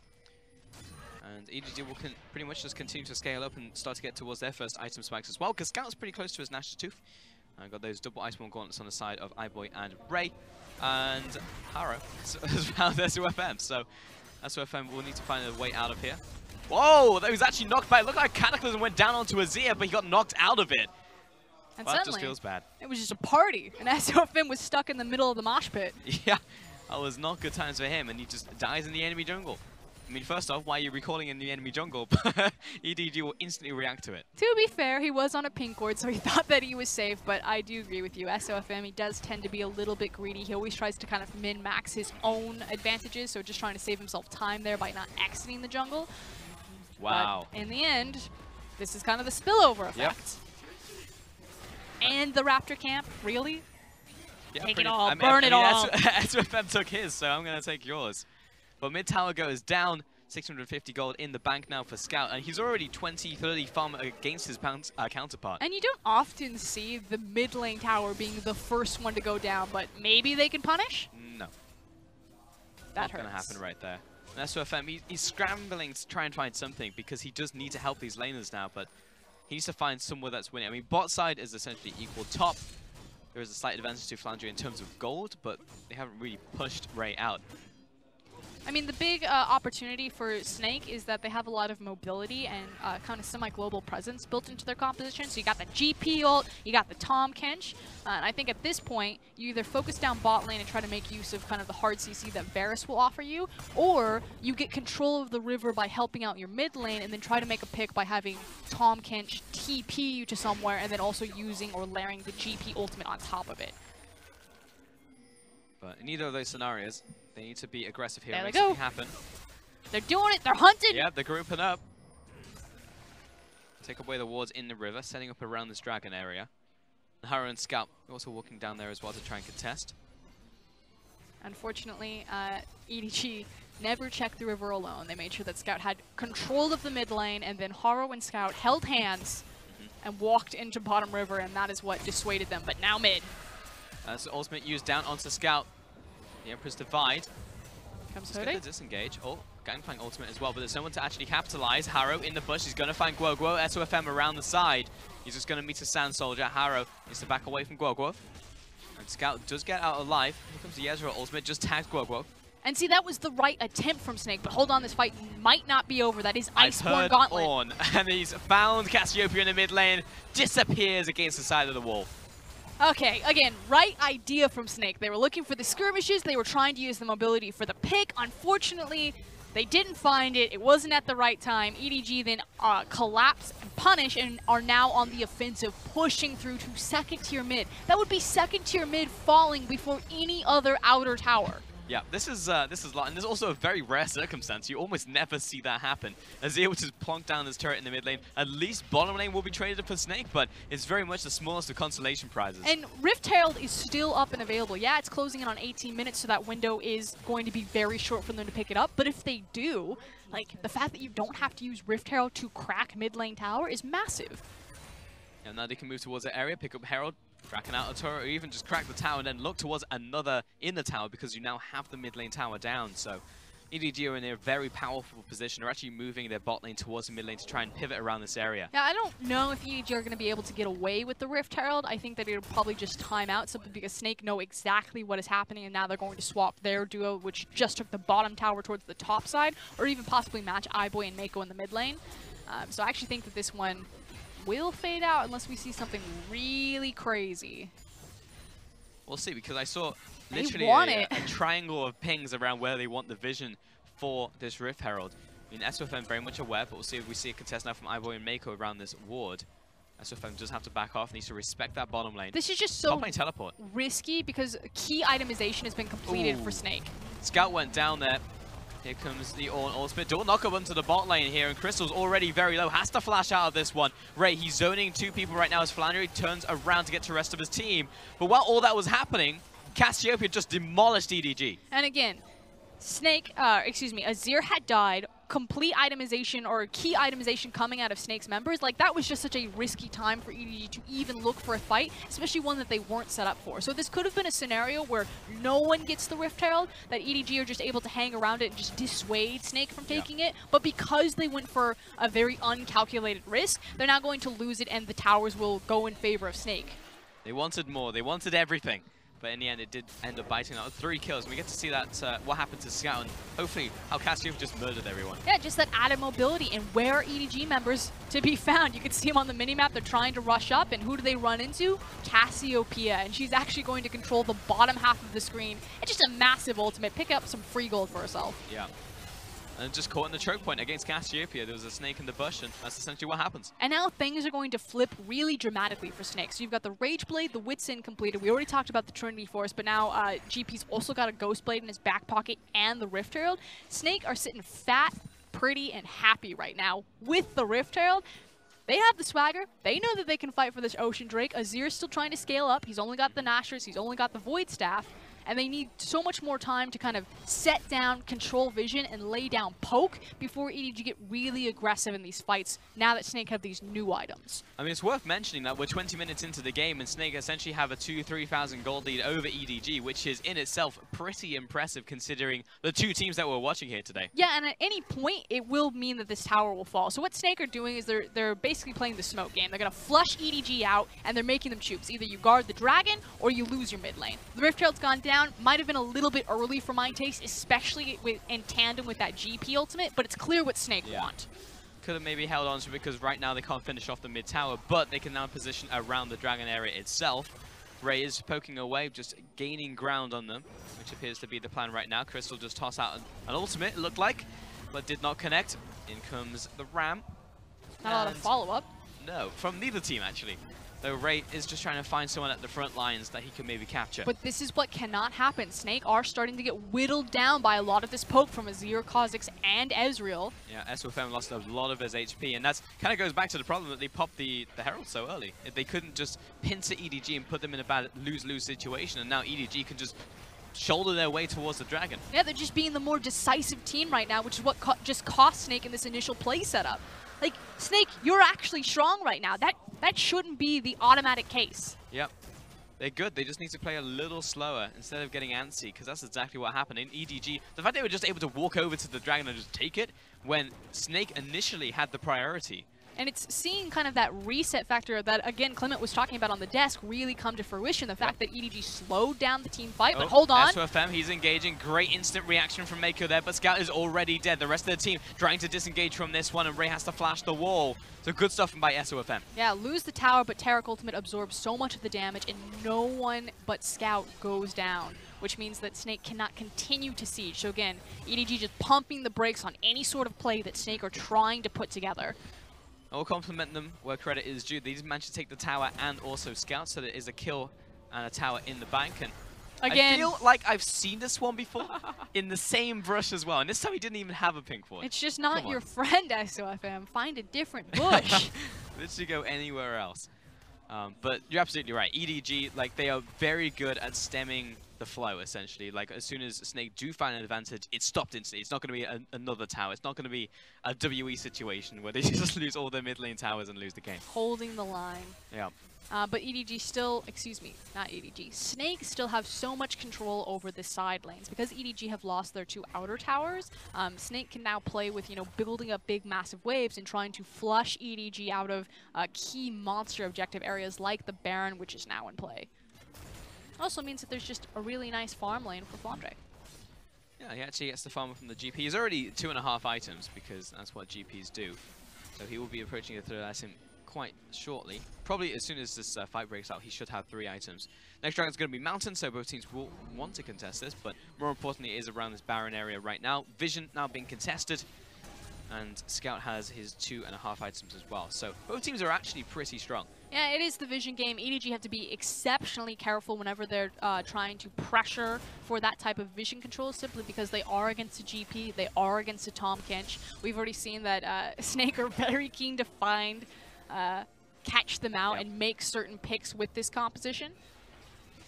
And EDG will pretty much just continue to scale up and start to get towards their first item spikes as well, because Scout's pretty close to his Nash's Tooth. Got those double Iceborne gauntlets on the side of iBoy and Ray. And Haro has found SofM, so SofM will need to find a way out of here. Whoa, that was actually knocked back. It looked like Cataclysm went down onto Azir, but he got knocked out of it. And well, suddenly, that just feels bad. It was just a party, and SofM was stuck in the middle of the mosh pit. Yeah, that was not good times for him, and he just dies in the enemy jungle. I mean, first off, why are you recalling in the enemy jungle? EDG will instantly react to it. To be fair, he was on a pink ward, so he thought that he was safe, but I do agree with you. SofM, he does tend to be a little bit greedy. He always tries to kind of min-max his own advantages, so just trying to save himself time there by not exiting the jungle. Wow. But in the end, this is kind of the spillover effect. Yep. And the Raptor camp, really? Yeah, Take it all, burn it all. SofM took his, so I'm going to take yours. But mid tower goes down, 650 gold in the bank now for Scout, and he's already 20-30 farm against his counterpart. And you don't often see the mid lane tower being the first one to go down, but maybe they can punish? No. That hurts. Not going to happen right there. And SofM, he's scrambling to try and find something because he does need to help these laners now, but he needs to find somewhere that's winning. I mean, bot side is essentially equal. Top, there is a slight advantage to Flandre in terms of gold, but they haven't really pushed Ray out. I mean, the big opportunity for Snake is that they have a lot of mobility and kind of semi-global presence built into their composition. So you got the GP ult, you got the Tahm Kench, and I think at this point, you either focus down bot lane and try to make use of kind of the hard CC that Varus will offer you, or you get control of the river by helping out your mid lane and then try to make a pick by having Tahm Kench TP you to somewhere and then also using or layering the GP ultimate on top of it. But in either of those scenarios, they need to be aggressive here and There make they go. something happen. They're doing it. They're hunting. Yeah, they're grouping up. Take away the wards in the river, setting up around this dragon area. Haro and Scout also walking down there as well to try and contest. Unfortunately, EDG never checked the river alone. They made sure that Scout had control of the mid lane, and then Haro and Scout held hands and walked into bottom river, and that is what dissuaded them. But now mid. That's the ultimate used down onto Scout. The Emperor's Divide. Comes Let's get Hudie. the disengage. Oh, Gangplank ultimate as well, but there's no one to actually capitalize. Haro in the bush. He's going to find Guoguo. SofM around the side. He's just going to meet a Sand Soldier. Haro needs to back away from Guoguo. And Scout does get out alive. Here comes the Ezreal ultimate. Just tags Guoguo. And see, that was the right attempt from Snake, but hold on, this fight might not be over. That is I've Iceborne heard Gauntlet. Ornn, and he's found Cassiopeia in the mid lane. Disappears against the side of the wall. Okay, again, right idea from Snake. They were looking for the skirmishes. They were trying to use the mobility for the pick. Unfortunately, they didn't find it. It wasn't at the right time. EDG then collapsed and punished and are now on the offensive, pushing through to second tier mid. That would be second tier mid falling before any other outer tower. Yeah, this is a lot, and there's also a very rare circumstance. You almost never see that happen. Azir will just plonk down this turret in the mid lane. At least bottom lane will be traded for Snake, but it's very much the smallest of consolation prizes. And Rift Herald is still up and available. Yeah, it's closing in on 18 minutes, so that window is going to be very short for them to pick it up. But if they do, like, the fact that you don't have to use Rift Herald to crack mid lane tower is massive. And now they can move towards the area, pick up Herald, cracking out a turret, or even just crack the tower and then look towards another in the tower because you now have the mid lane tower down. So EDG are in a very powerful position. They're actually moving their bot lane towards the mid lane to try and pivot around this area. Yeah, I don't know if EDG are going to be able to get away with the Rift Herald. I think that it'll probably just time out simply because Snake know exactly what is happening, and now they're going to swap their duo, which just took the bottom tower towards the top side, or even possibly match iBoy and Meiko in the mid lane. So I actually think that this one will fade out unless we see something really crazy. We'll see, because I saw literally a triangle of pings around where they want the vision for this Rift Herald. I mean, SofM very much aware, but we'll see if we see a contest now from iBoy and Meiko around this ward. SofM does have to back off, needs to respect that bottom lane. This is just so teleport. risky because key itemization has been completed for Snake. Scout went down there. Here comes the Ornn ultimate. Dual knock up onto the bot lane here, and Crystal's already very low. Has to flash out of this one. Ray, he's zoning two people right now as Flandre turns around to get to the rest of his team. But while all that was happening, Cassiopeia just demolished EDG. And again, Azir had died. Complete itemization or key itemization coming out of Snake's members, like that was just such a risky time for EDG to even look for a fight, especially one that they weren't set up for. So this could have been a scenario where no one gets the Rift Herald, that EDG are just able to hang around it and just dissuade Snake from taking it, but because they went for a very uncalculated risk, they're now going to lose it and the towers will go in favor of Snake. They wanted more, they wanted everything. But in the end, it did end up biting out 3 kills. And we get to see that what happened to Scout and hopefully how Cassiopeia just murdered everyone. Yeah, just that added mobility and where are EDG members to be found. You can see them on the minimap. They're trying to rush up, and who do they run into? Cassiopeia, and she's actually going to control the bottom half of the screen. It's just a massive ultimate. Pick up some free gold for herself. Yeah. And just caught in the choke point against Cassiopeia. There was a snake in the bush, and that's essentially what happens. And now things are going to flip really dramatically for Snake. So you've got the Rage Blade, the Wits End completed. We already talked about the Trinity Force, but now GP's also got a Ghost Blade in his back pocket and the Rift Herald. Snake are sitting fat, pretty, and happy right now with the Rift Herald. They have the swagger. They know that they can fight for this Ocean Drake. Azir's still trying to scale up. He's only got the Nashers. He's only got the Void Staff. And they need so much more time to kind of set down, control vision, and lay down poke before EDG get really aggressive in these fights now that Snake have these new items. I mean, it's worth mentioning that we're 20 minutes into the game and Snake essentially have a 2,000-3,000 gold lead over EDG, which is in itself pretty impressive considering the two teams that we're watching here today. Yeah, and at any point, it will mean that this tower will fall. So what Snake are doing is they're basically playing the smoke game. They're going to flush EDG out, and they're making them choose. Either you guard the dragon, or you lose your mid lane. The Rift Herald's gone down. Might have been a little bit early for my taste, especially in tandem with that GP ultimate, but it's clear what Snake want. Could have maybe held on to it because right now they can't finish off the mid tower, but they can now position around the dragon area itself. Ray is poking away, just gaining ground on them, which appears to be the plan right now. Crystal just toss out an ultimate, it looked like, but did not connect. In comes the Ram. Not a lot of follow-up. No, from neither team actually. Though Ray is just trying to find someone at the front lines that he can maybe capture. But this is what cannot happen. Snake are starting to get whittled down by a lot of this poke from Azir, Kha'Zix, and Ezreal. Yeah, SofM lost a lot of his HP, and that's kind of goes back to the problem that they popped the Herald so early. They couldn't just pincer EDG and put them in a bad lose-lose situation, and now EDG can just shoulder their way towards the dragon. Yeah, they're just being the more decisive team right now, which is what just cost Snake in this initial play setup. Like, Snake, you're actually strong right now. That shouldn't be the automatic case. Yep. They're good. They just need to play a little slower instead of getting antsy, because that's exactly what happened in EDG. The fact they were just able to walk over to the dragon and just take it when Snake initially had the priority. And it's seeing kind of that reset factor that, again, Clement was talking about on the desk really come to fruition. The fact that EDG slowed down the team fight, but hold on. SofM, he's engaging. Great instant reaction from Meiko there, but Scout is already dead. The rest of the team trying to disengage from this one, and Ray has to flash the wall. So good stuff by SofM. Yeah, lose the tower, but Taric ultimate absorbs so much of the damage, and no one but Scout goes down, which means that Snake cannot continue to siege. So again, EDG just pumping the brakes on any sort of play that Snake are trying to put together. I'll compliment them where credit is due. They managed to take the tower and also Scout, so there is a kill and a tower in the bank. And again, I feel like I've seen this one before in the same brush as well. And this time he didn't even have a pink ward. It's just not your friend, SofM. Find a different bush. Literally go anywhere else. But you're absolutely right. EDG, like, they are very good at stemming the flow, essentially. Like, as soon as Snake do find an advantage, it's stopped instantly. It's not going to be another tower. It's not going to be a WE situation where they just lose all their mid lane towers and lose the game. Holding the line. Yeah. But EDG still, excuse me, not EDG. Snake still have so much control over the side lanes. Because EDG have lost their 2 outer towers, Snake can now play with, you know, building up big massive waves and trying to flush EDG out of key monster objective areas like the Baron, which is now in play. Also means that there's just a really nice farm lane for Flandre. Yeah, he actually gets the farm from the GP. He's already 2.5 items because that's what GPs do. So he will be approaching the 3rd item quite shortly. Probably as soon as this fight breaks out, he should have 3 items. Next dragon's going to be Mountain, so both teams will want to contest this, but more importantly it is around this Baron area right now. Vision now being contested, and Scout has his 2.5 items as well. So both teams are actually pretty strong. Yeah, it is the vision game. EDG have to be exceptionally careful whenever they're trying to pressure for that type of vision control, simply because they are against a GP, they are against a Tahm Kench. We've already seen that Snake are very keen to find, catch them out and make certain picks with this composition.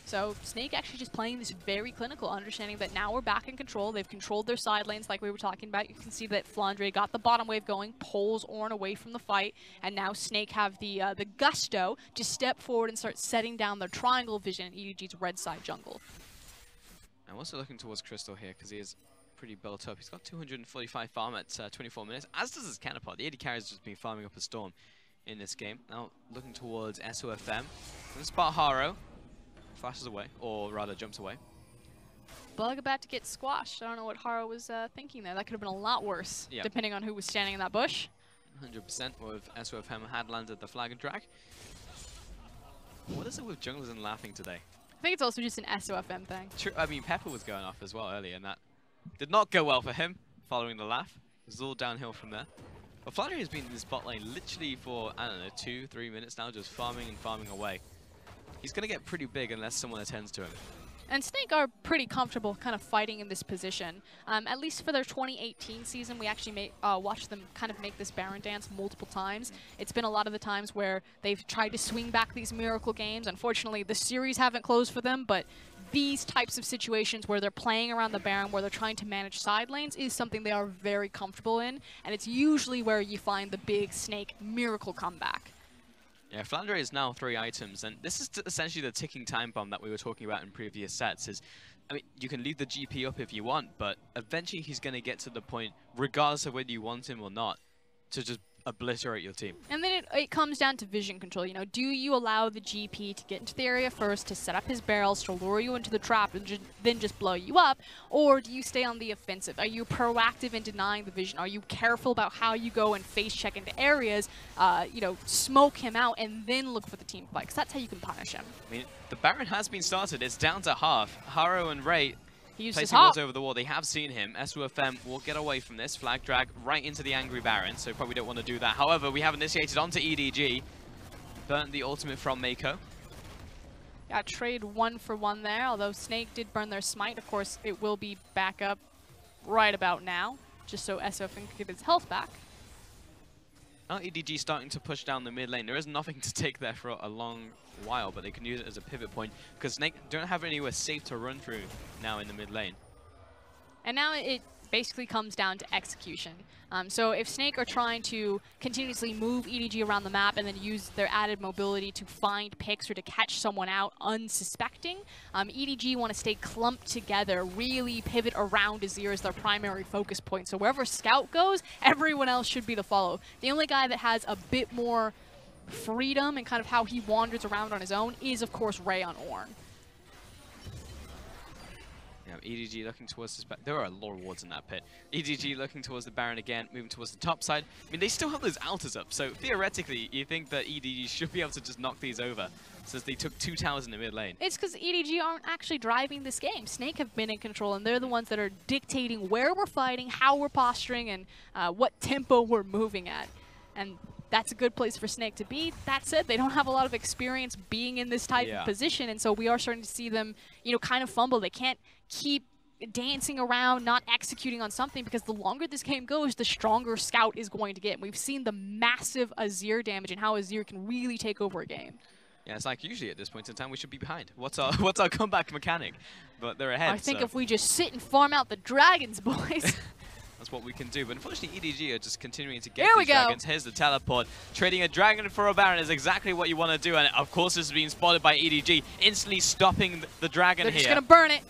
So Snake actually just playing this very clinical, understanding that now we're back in control. They've controlled their side lanes like we were talking about. You can see that Flandre got the bottom wave going, pulls Ornn away from the fight, and now Snake have the gusto to step forward and start setting down their triangle vision in EDG's red side jungle. I'm also looking towards Crystal here because he is pretty built up. He's got 245 farm at 24 minutes, as does his counterpart. The AD carry has just been farming up a storm in this game. Now looking towards SofM. Gonna spot Haro. Flashes away, or rather jumps away. Bug about to get squashed. I don't know what Haro was thinking there. That could have been a lot worse, depending on who was standing in that bush. 100% with SofM had landed the flag and drag. What is it with junglers and laughing today? I think it's also just an SofM thing. True. I mean, Pepper was going off as well earlier, and that did not go well for him following the laugh. It was all downhill from there. But Flandre has been in this bot lane literally for, I don't know, 2-3 minutes now, just farming and farming away. He's going to get pretty big unless someone attends to him. And Snake are pretty comfortable kind of fighting in this position. At least for their 2018 season, we actually watched them kind of make this Baron dance multiple times. It's been a lot of the times where they've tried to swing back these miracle games. Unfortunately, the series haven't closed for them, but these types of situations where they're playing around the Baron, where they're trying to manage side lanes, is something they are very comfortable in. And it's usually where you find the big Snake miracle comeback. Yeah, Flandre is now 3 items, and this is essentially the ticking time bomb that we were talking about in previous sets. I mean, you can leave the GP up if you want, but eventually he's going to get to the point, regardless of whether you want him or not, to just obliterate your team. And then it comes down to vision control. You know, do you allow the GP to get into the area first, to set up his barrels, to lure you into the trap, and then just blow you up? Or do you stay on the offensive? Are you proactive in denying the vision? Are you careful about how you go and face check into areas, you know, smoke him out, and then look for the team fight? Because that's how you can punish him. I mean, the Baron has been started. It's down to half. Haro and Ray placing walls over the wall. They have seen him. SofM will get away from this. Flag drag right into the angry Baron, so probably don't want to do that. However, we have initiated onto EDG. Burnt the ultimate from Meiko. Yeah, trade 1 for 1 there, although Snake did burn their smite. Of course, it will be back up right about now, just so SofM can get his health back. Now EDG starting to push down the mid lane. There is nothing to take there for a long while, but they can use it as a pivot point because Snake don't have anywhere safe to run through now in the mid lane. And now it basically comes down to execution. So if Snake are trying to continuously move EDG around the map and then use their added mobility to find picks or to catch someone out unsuspecting, EDG want to stay clumped together, really pivot around Azir as their primary focus point. So wherever Scout goes, everyone else should be the follow. The only guy that has a bit more freedom and kind of how he wanders around on his own is, of course, Ray on Ornn. EDG looking towards this. There are a lot of wards in that pit. EDG looking towards the Baron again, moving towards the top side. I mean, they still have those altars up, so theoretically, you think that EDG should be able to just knock these over, since they took 2 towers in the mid lane. It's because EDG aren't actually driving this game. Snake have been in control, and they're the ones that are dictating where we're fighting, how we're posturing, and what tempo we're moving at. And that's a good place for Snake to be. That said, they don't have a lot of experience being in this type of position, and so we are starting to see them, you know, kind of fumble. They can't keep dancing around, not executing on something, because the longer this game goes, the stronger Scout is going to get. And we've seen the massive Azir damage and how Azir can really take over a game. Yeah, it's like usually at this point in time we should be behind. What's our comeback mechanic? But they're ahead. I think if we just sit and farm out the dragons, boys. That's what we can do. But unfortunately, EDG are just continuing to get these dragons. Here's the teleport. Trading a dragon for a Baron is exactly what you want to do. And of course, this is being spotted by EDG, instantly stopping the dragon They're here. They're just going to burn it.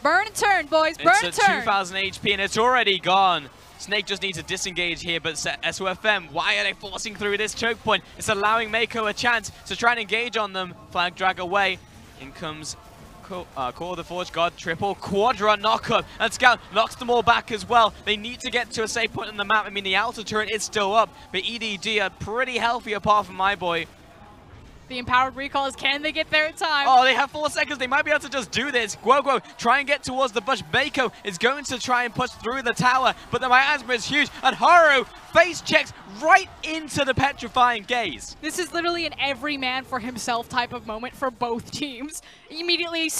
Burn and turn, boys. Burn and turn. It's at 2,000 HP, and it's already gone. Snake just needs to disengage here, but SofM, why are they forcing through this choke point? It's allowing Meiko a chance to try and engage on them. Flag drag away. In comes Call of the Forge God, triple quadra knockup, and Scout knocks them all back as well. They need to get to a safe point on the map. I mean, the altar turret is still up, but EDG are pretty healthy apart from iBoy. The empowered recall is, can they get there in time? Oh, they have 4 seconds. They might be able to just do this. Guoguo try and get towards the bush. Meiko is going to try and push through the tower, but the miasma is huge, and Haro face checks right into the petrifying gaze. This is literally an every man for himself type of moment for both teams. Immediately,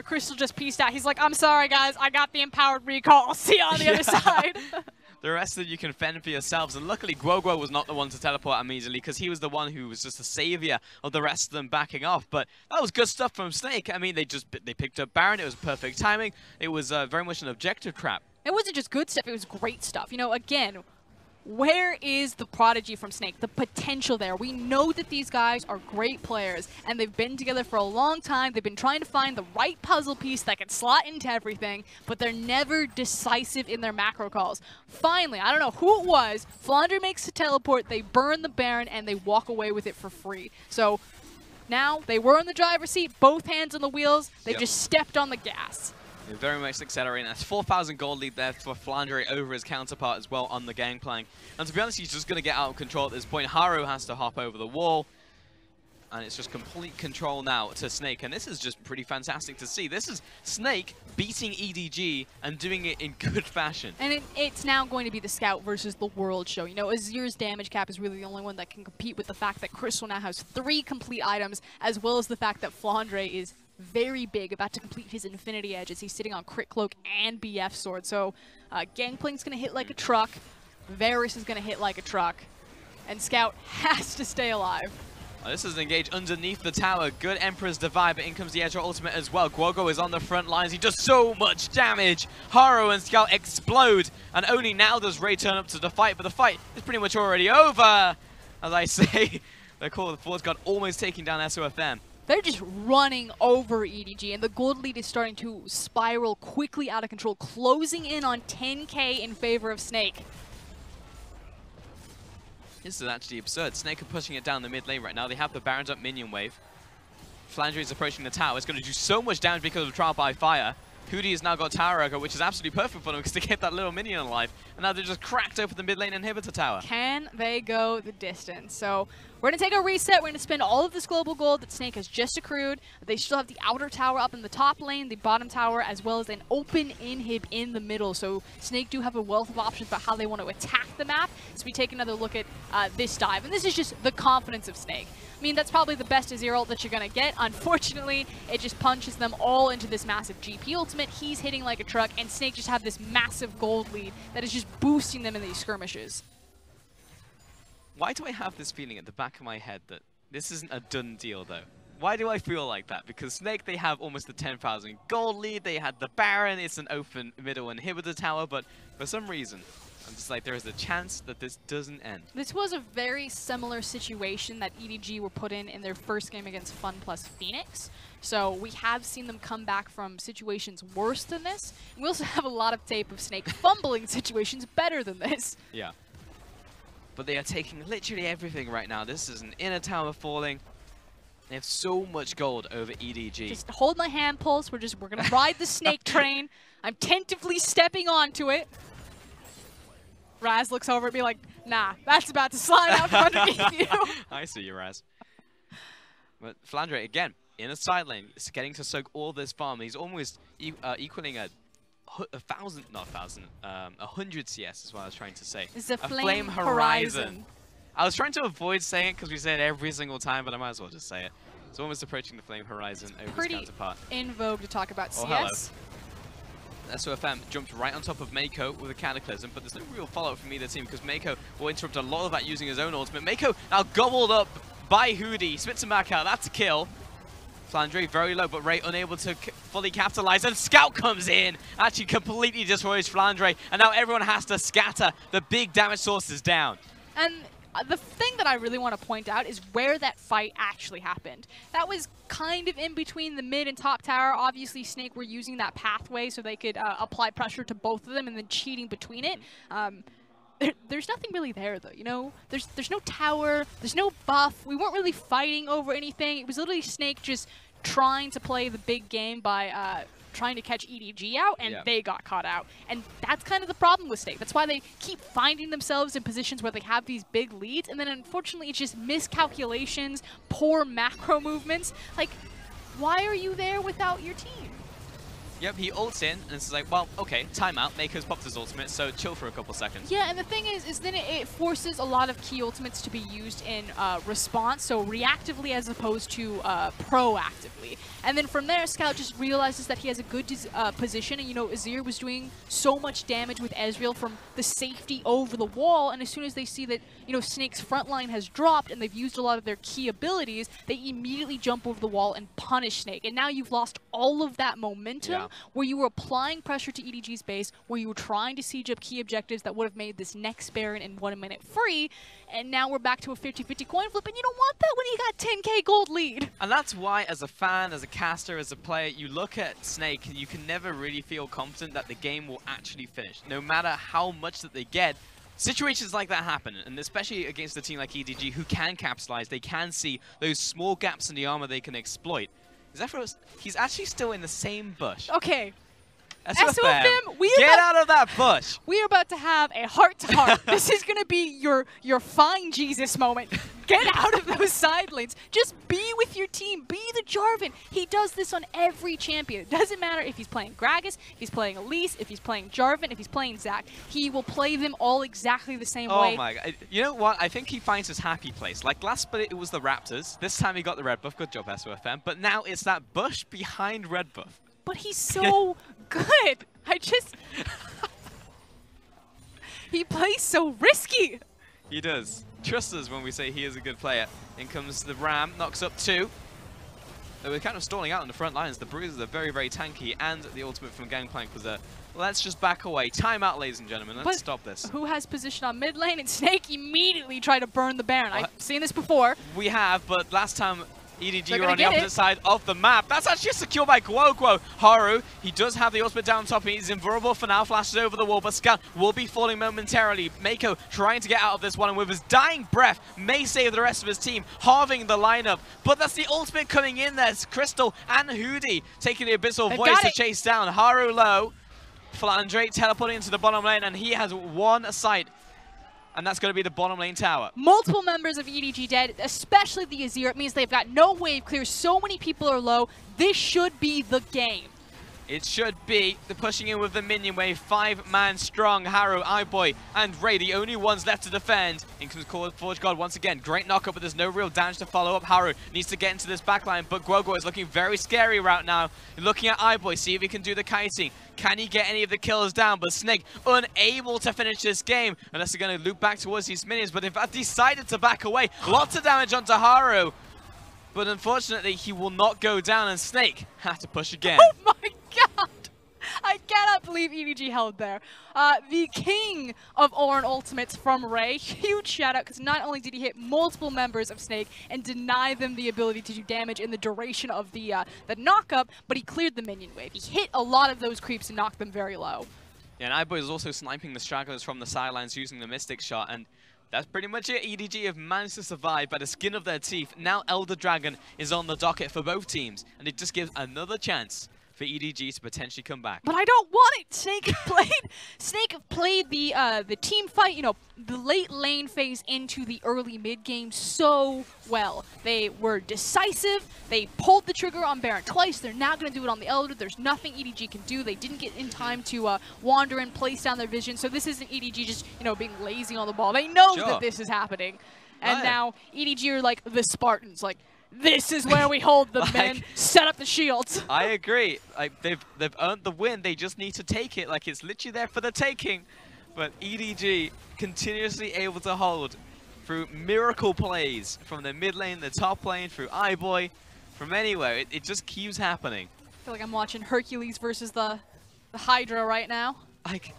Crystal just pieced out. He's like, I'm sorry, guys. I got the empowered recall. I'll see you on the other side. The rest of you can fend for yourselves, and luckily Guoguo was not the one to teleport immediately because he was the one who was just the savior of the rest of them backing off. But that was good stuff from Snake. I mean, they picked up Baron. It was perfect timing. It was very much an objective trap. It wasn't just good stuff, it was great stuff. You know, again, where is the prodigy from Snake? The potential there. We know that these guys are great players, and they've been together for a long time. They've been trying to find the right puzzle piece that can slot into everything, but they're never decisive in their macro calls. Finally, I don't know who it was, Flandre makes the teleport, they burn the Baron, and they walk away with it for free. So now they were in the driver's seat, both hands on the wheels, they just stepped on the gas. They're very much accelerating. That's 4,000 gold lead there for Flandre over his counterpart as well on the Gangplank. And to be honest, he's just going to get out of control at this point. Haro has to hop over the wall. And it's just complete control now to Snake. And this is just pretty fantastic to see. This is Snake beating EDG and doing it in good fashion. And it's now going to be the Scout versus the World show. You know, Azir's damage cap is really the only one that can compete with the fact that Crystal now has 3 complete items, as well as the fact that Flandre is very big, about to complete his Infinity Edge as he's sitting on Crit Cloak and BF Sword. So Gangplank's going to hit like a truck, Varus is going to hit like a truck, and Scout has to stay alive. This is engaged underneath the tower. Good Emperor's Divide, but in comes the Ezreal ultimate as well. Guoguo is on the front lines. He does so much damage. Haro and Scout explode, and only now does Ray turn up to the fight, but the fight is pretty much already over. As I say, the Call of the Force God almost taking down SofM. They're just running over EDG, and the gold lead is starting to spiral quickly out of control, closing in on 10k in favor of Snake. This is actually absurd. Snake are pushing it down the mid lane right now. They have the Baron's up minion wave. Flandre is approaching the tower. It's going to do so much damage because of Trial by Fire. Hudie has now got Tower Echo, which is absolutely perfect for them because they get that little minion alive. And now they're just cracked open the mid lane inhibitor tower. Can they go the distance? So we're going to take a reset. We're going to spend all of this global gold that Snake has just accrued. They still have the outer tower up in the top lane, the bottom tower, as well as an open inhib in the middle. So Snake do have a wealth of options about how they want to attack the map. So we take another look at this dive. And this is just the confidence of Snake. I mean, that's probably the best Azir ult that you're going to get. Unfortunately, it just punches them all into this massive GP ultimate. He's hitting like a truck, and Snake just have this massive gold lead that is just boosting them in these skirmishes. Why do I have this feeling at the back of my head that this isn't a done deal, though? Why do I feel like that? Because Snake, they have almost the 10,000 gold lead. They had the Baron. It's an open middle inhibitor tower, but for some reason, I'm just like, there is a chance that this doesn't end. This was a very similar situation that EDG were put in their first game against Fun plus Phoenix. So we have seen them come back from situations worse than this. We also have a lot of tape of Snake fumbling situations better than this. Yeah. But they are taking literally everything right now. This is an inner tower falling. They have so much gold over EDG. Just hold my hand, Pulse. We're gonna ride the Snake train. I'm tentatively stepping onto it. Raz looks over at me like, nah, that's about to slide out from underneath you. I see you, Raz. But Flandre, again, in a side lane, is getting to soak all this farm. He's almost equaling a 100 CS is what I was trying to say. It's a flame horizon. I was trying to avoid saying it because we say it every single time, but I might as well just say it. It's almost approaching the flame horizon over his counterpart. In vogue to talk about CS. Hello. SofM jumped right on top of Meiko with a Cataclysm, but there's no real follow-up from either team because Meiko will interrupt a lot of that using his own ultimate. Meiko now gobbled up by Hudie, spits him back out. That's a kill. Flandre very low, but Ray unable to fully capitalize, and Scout comes in, actually completely destroys Flandre, and now everyone has to scatter. The big damage source is down. And the thing that I really want to point out is where that fight actually happened. That was kind of in between the mid and top tower. Obviously, Snake were using that pathway so they could apply pressure to both of them and then cheating between it. There's nothing really there, though, you know? There's no tower, there's no buff. We weren't really fighting over anything. It was literally Snake just trying to play the big game by trying to catch EDG out, and they got caught out. And that's kind of the problem with Snake. That's why they keep finding themselves in positions where they have these big leads, and then unfortunately it's just miscalculations, poor macro movements. Like, why are you there without your team? Yep, he ults in, and it's like, well, okay, timeout. Meiko's popped his ultimate, so chill for a couple seconds. Yeah, and the thing is then it forces a lot of key ultimates to be used in response, so reactively as opposed to proactively. And then from there, Scout just realizes that he has a good position, and Azir was doing so much damage with Ezreal from the safety over the wall, and as soon as they see that, Snake's front line has dropped and they've used a lot of their key abilities, they immediately jump over the wall and punish Snake. And now you've lost all of that momentum where you were applying pressure to EDG's base, where you were trying to siege up key objectives that would have made this next Baron in 1 minute free, and now we're back to a 50-50 coin flip, and you don't want that when you got 10k gold lead. And that's why, as a fan, as a caster, as a player, you look at Snake and you can never really feel confident that the game will actually finish. No matter how much that they get, situations like that happen, and especially against a team like EDG who can capitalize, they can see those small gaps in the armor they can exploit. Zephyros, he's actually still in the same bush. Okay. SofM, get out of that bush. We are about to have a heart-to-heart. This is going to be your fine Jesus moment. Get out of those side lanes. Just be with your team. Be the Jarvan. He does this on every champion. It doesn't matter if he's playing Gragas, if he's playing Elise, if he's playing Jarvan, if he's playing Zac. He will play them all exactly the same way. Oh my god. You know what? I think he finds his happy place. Like last split it was the Raptors. This time he got the red buff. Good job, SofM. But now it's that bush behind red buff. But he's so good. He plays so risky. He does. Trust us when we say he is a good player. In comes the Ram, knocks up 2. They were kind of stalling out in the front lines. The bruisers are very, very tanky, and the ultimate from Gangplank was a let's just back away. Timeout, ladies and gentlemen. Let's stop this. Who has position on mid lane? And Snake immediately tried to burn the Baron. I've seen this before. We have, but last time EDG were on the opposite side of the map. That's actually secured by Guoguo. Haro, he does have the ultimate down top. He's invulnerable for now. Flashes over the wall, but Scout will be falling momentarily. Meiko trying to get out of this one, and with his dying breath, may save the rest of his team, halving the lineup. But that's the ultimate coming in there. It's Crystal and Hudie taking the Abyssal Voice to chase down. Haro low. Flandre teleporting into the bottom lane, and he has one sight. And that's going to be the bottom lane tower. Multiple members of EDG dead, especially the Azir. It means they've got no wave clear. So many people are low. This should be the game. It should be. They're pushing in with the minion wave. 5-man strong. Haro, iBoy, and Ray, the only ones left to defend. In comes Forge God once again. Great knockup, but there's no real damage to follow up. Haro needs to get into this backline, but Guoguo is looking very scary right now. Looking at iBoy, see if he can do the kiting. Can he get any of the kills down? But Snake unable to finish this game unless they're going to loop back towards these minions. But they've decided to back away. Lots of damage onto Haro. But unfortunately, he will not go down, and Snake have to push again. Oh my god! I cannot believe EDG held there. The king of Ornn ultimates from Ray. Huge shout out, because not only did he hit multiple members of Snake and deny them the ability to do damage in the duration of the knock-up, but he cleared the minion wave. He hit a lot of those creeps and knocked them very low. Yeah, and iBoy is also sniping the stragglers from the sidelines using the Mystic Shot, and that's pretty much it. EDG have managed to survive by the skin of their teeth. Now Elder Dragon is on the docket for both teams, and it just gives another chance for EDG to potentially come back. But I don't want it. Snake have played the team fight, the late lane phase into the early mid game so well. They were decisive. They pulled the trigger on Baron twice. They're now going to do it on the Elder. There's nothing EDG can do. They didn't get in time to wander and place down their vision. So this isn't EDG just being lazy on the ball. They know that this is happening, and now EDG are like the Spartans, like. This is where we hold them, man. Set up the shields. I agree. Like they've earned the win. They just need to take it. Like it's literally there for the taking. But EDG continuously able to hold through miracle plays from the mid lane, the top lane, through iBoy, from anywhere. It just keeps happening. I feel like I'm watching Hercules versus the Hydra right now. Like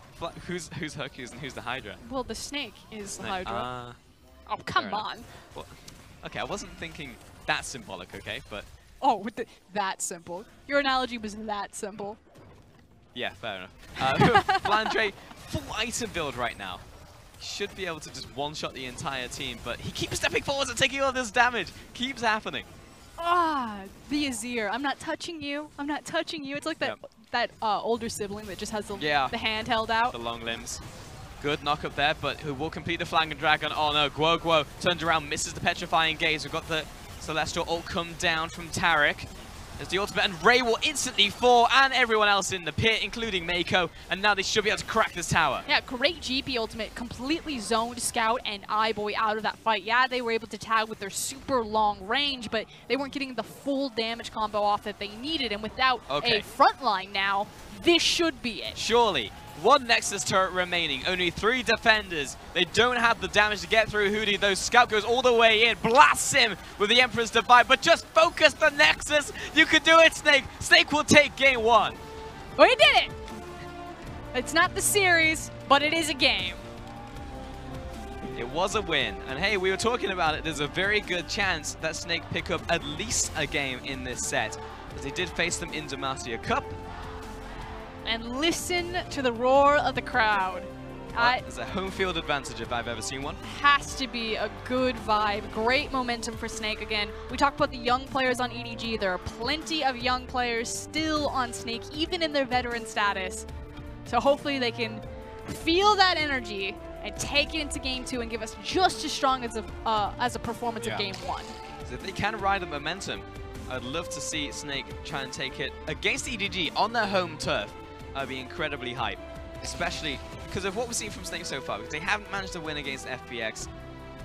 who's Hercules and who's the Hydra? Well, the snake is the Hydra. Oh come on. Well, okay, I wasn't thinking that symbolic, okay, but... Oh, with that simple. Your analogy was that simple. Yeah, fair enough. Flandre, full item build right now. Should be able to just one-shot the entire team, but he keeps stepping forwards and taking all this damage. Keeps happening. Ah, the Azir. I'm not touching you. I'm not touching you. It's like that older sibling that just has the hand held out. The long limbs. Good knock up there, but who will complete the Flanking Dragon? Oh no, Guoguo turns around, misses the Petrifying Gaze. We've got the Celestial ult come down from Taric. There's the ultimate, and Ray will instantly fall, and everyone else in the pit, including Meiko, and now they should be able to crack this tower. Yeah, great GP ultimate, completely zoned Scout and iBoy out of that fight. Yeah, they were able to tag with their super long range, but they weren't getting the full damage combo off that they needed, and without a front line now, this should be it. Surely. One Nexus turret remaining, only 3 defenders. They don't have the damage to get through Hudie, though Scout goes all the way in, blasts him with the Emperor's Divide, but just focus the Nexus. You can do it, Snake. Snake will take game 1. Oh, he did it! It's not the series, but it is a game. It was a win, and hey, we were talking about it. There's a very good chance that Snake pick up at least a game in this set, as they did face them in Demacia Cup. And listen to the roar of the crowd. There's a home field advantage if I've ever seen one. Has to be a good vibe. Great momentum for Snake again. We talked about the young players on EDG. There are plenty of young players still on Snake, even in their veteran status. So hopefully they can feel that energy and take it into game 2 and give us just as strong as a performance of game 1. So if they can ride the momentum, I'd love to see Snake try and take it against EDG on their home turf. I'd be incredibly hyped, especially because of what we've seen from Snake so far, because they haven't managed to win against FPX,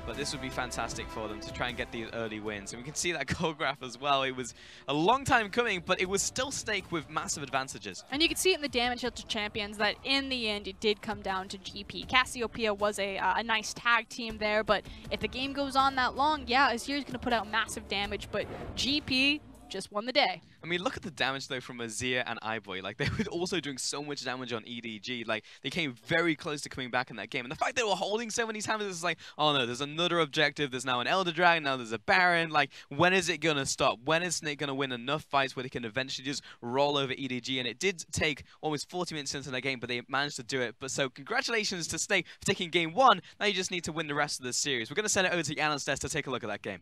but this would be fantastic for them to try and get these early wins. And we can see that goal graph as well. It was a long time coming, but it was still Snake with massive advantages. And you can see it in the damage to champions that in the end it did come down to GP. Cassiopeia was a nice tag team there, but if the game goes on that long, yeah, Azir's going to put out massive damage, but GP just won the day. I mean, look at the damage, though, from Azir and iBoy. Like, they were also doing so much damage on EDG. Like, they came very close to coming back in that game. And the fact they were holding so many times is like, oh, no, there's another objective. There's now an Elder Dragon. Now there's a Baron. Like, when is it going to stop? When is Snake going to win enough fights where they can eventually just roll over EDG? And it did take almost 40 minutes into the game, but they managed to do it. But so, congratulations to Snake for taking game 1. Now you just need to win the rest of the series. We're going to send it over to the Analyst desk to take a look at that game.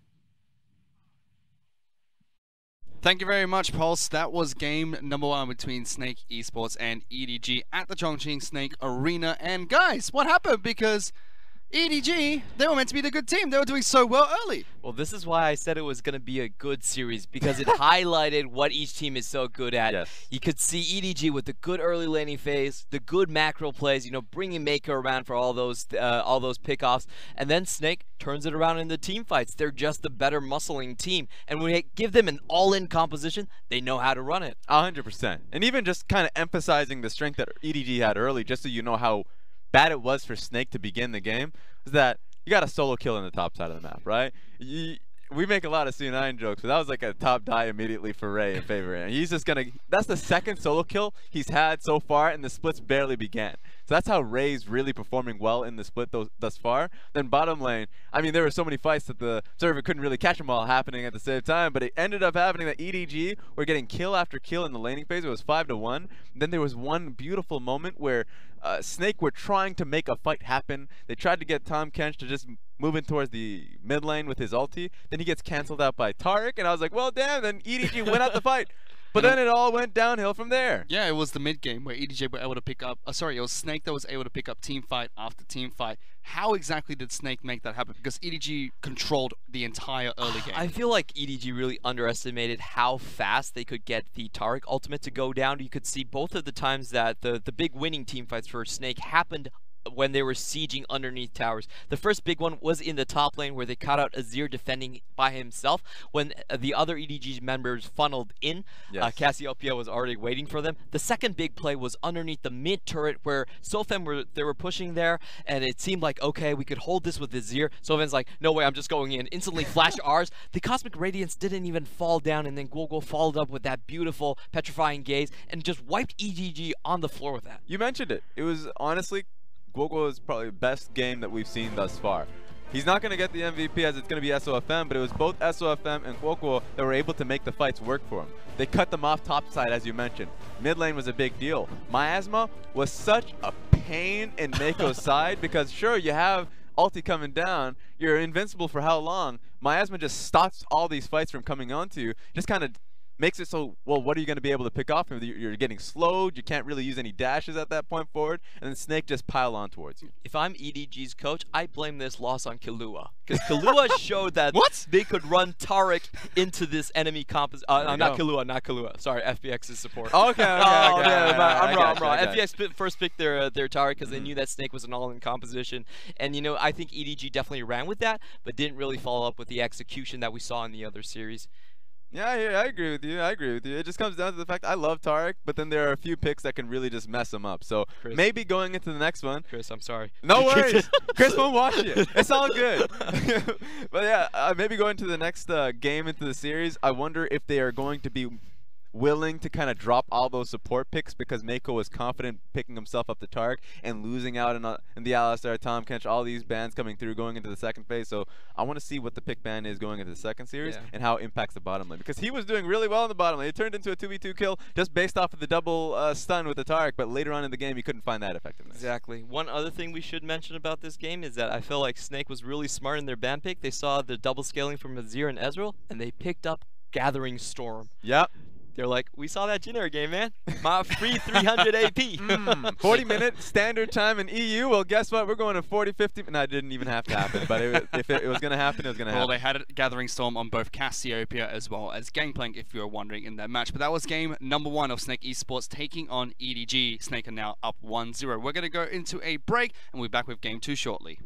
Thank you very much, Pulse. That was game number 1 between Snake Esports and EDG at the Chongqing Snake Arena. And guys, what happened? Because EDG, they were meant to be the good team. They were doing so well early. Well, this is why I said it was going to be a good series, because it highlighted what each team is so good at. Yes. You could see EDG with the good early laning phase, the good macro plays, you know, bringing Meiko around for all those pickoffs, and then Snake turns it around in the team fights. They're just the better muscling team, and when we give them an all-in composition, they know how to run it. 100%. And even just kind of emphasizing the strength that EDG had early, just so you know how bad it was for Snake to begin the game, is that you got a solo kill in the top side of the map, right? We make a lot of C9 jokes, but that was like a top die immediately for Ray in favor. And he's just gonna, that's the second solo kill he's had so far, and the splits barely began. So that's how Ray's really performing well in the split thus far. Then bottom lane, I mean, there were so many fights that the server couldn't really catch them all happening at the same time, but it ended up happening that EDG were getting kill after kill in the laning phase. It was 5-1. Then there was one beautiful moment where Snake were trying to make a fight happen. They tried to get Tahm Kench to just move in towards the mid lane with his ulti. Then he gets canceled out by Taric, and I was like, well, damn, then EDG went out the fight. But then it all went downhill from there. Yeah, it was the mid game where EDG were able to pick up. Sorry, it was Snake that was able to pick up team fight after team fight. How exactly did Snake make that happen? Because EDG controlled the entire early game. I feel like EDG really underestimated how fast they could get the Taric ultimate to go down. You could see both of the times that the big winning team fights for Snake happened when they were sieging underneath towers. The first big one was in the top lane where they caught out Azir defending by himself. When the other EDG members funneled in, yes. Cassiopeia was already waiting for them. The second big play was underneath the mid turret where SofM were pushing there, and it seemed like, okay, we could hold this with Azir. SofM's like, no way, I'm just going in. Instantly flash R's. The Cosmic Radiance didn't even fall down, and then Guoguo followed up with that beautiful petrifying gaze and just wiped EDG on the floor with that. You mentioned it. It was honestly, Guoguo is probably the best game that we've seen thus far. He's not going to get the MVP as it's going to be SofM, but it was both SofM and Guoguo that were able to make the fights work for him. They cut them off top side, as you mentioned. Mid lane was a big deal. Miasma was such a pain in Meiko's side because, sure, you have ulti coming down, you're invincible for how long? Miasma just stops all these fights from coming onto you, just kind of makes it so, well, what are you going to be able to pick off him? You're getting slowed, you can't really use any dashes at that point forward, and then Snake just pile on towards you. If I'm EDG's coach, I blame this loss on Killua. Because Killua showed that What? they could run Taric into this enemy composition. There Not you go. Killua, not Killua. Sorry, FPX's support. Okay, Oh, okay. yeah, I'm wrong. I got you. FPX first picked their Taric because they knew that Snake was an all-in composition. And, you know, I think EDG definitely ran with that, but didn't really follow up with the execution that we saw in the other series. Yeah, I agree with you. It just comes down to the fact I love Taric, but then there are a few picks that can really just mess him up. So Chris. maybe going into the next one. Chris, I'm sorry. No worries. Chris won't watch it. It's all good. But yeah, maybe going to the next game into the series, I wonder if they are going to be willing to kind of drop all those support picks because Meiko was confident picking himself up to Taric and losing out in the Alistar, Tahm, Kench, all these bans coming through going into the second phase. So I want to see what the pick ban is going into the second series and how it impacts the bottom lane, because he was doing really well in the bottom lane. It turned into a 2v2 kill just based off of the double stun with the Taric, but later on in the game he couldn't find that effectiveness. Exactly. One other thing we should mention about this game is that I feel like Snake was really smart in their ban pick. They saw the double scaling from Azir and Ezreal, and they picked up Gathering Storm. Yep. They're like, we saw that Jin game, man. My free 300 AP. 40-minute standard time in EU. Well, guess what? We're going to 40, 50. No, it didn't even have to happen. But if it was going to happen, it was going to happen. Well, they had a Gathering Storm on both Cassiopeia as well as Gangplank, if you were wondering, in that match. But that was game number 1 of Snake Esports taking on EDG. Snake are now up 1-0. We're going to go into a break, and we'll be back with game 2 shortly.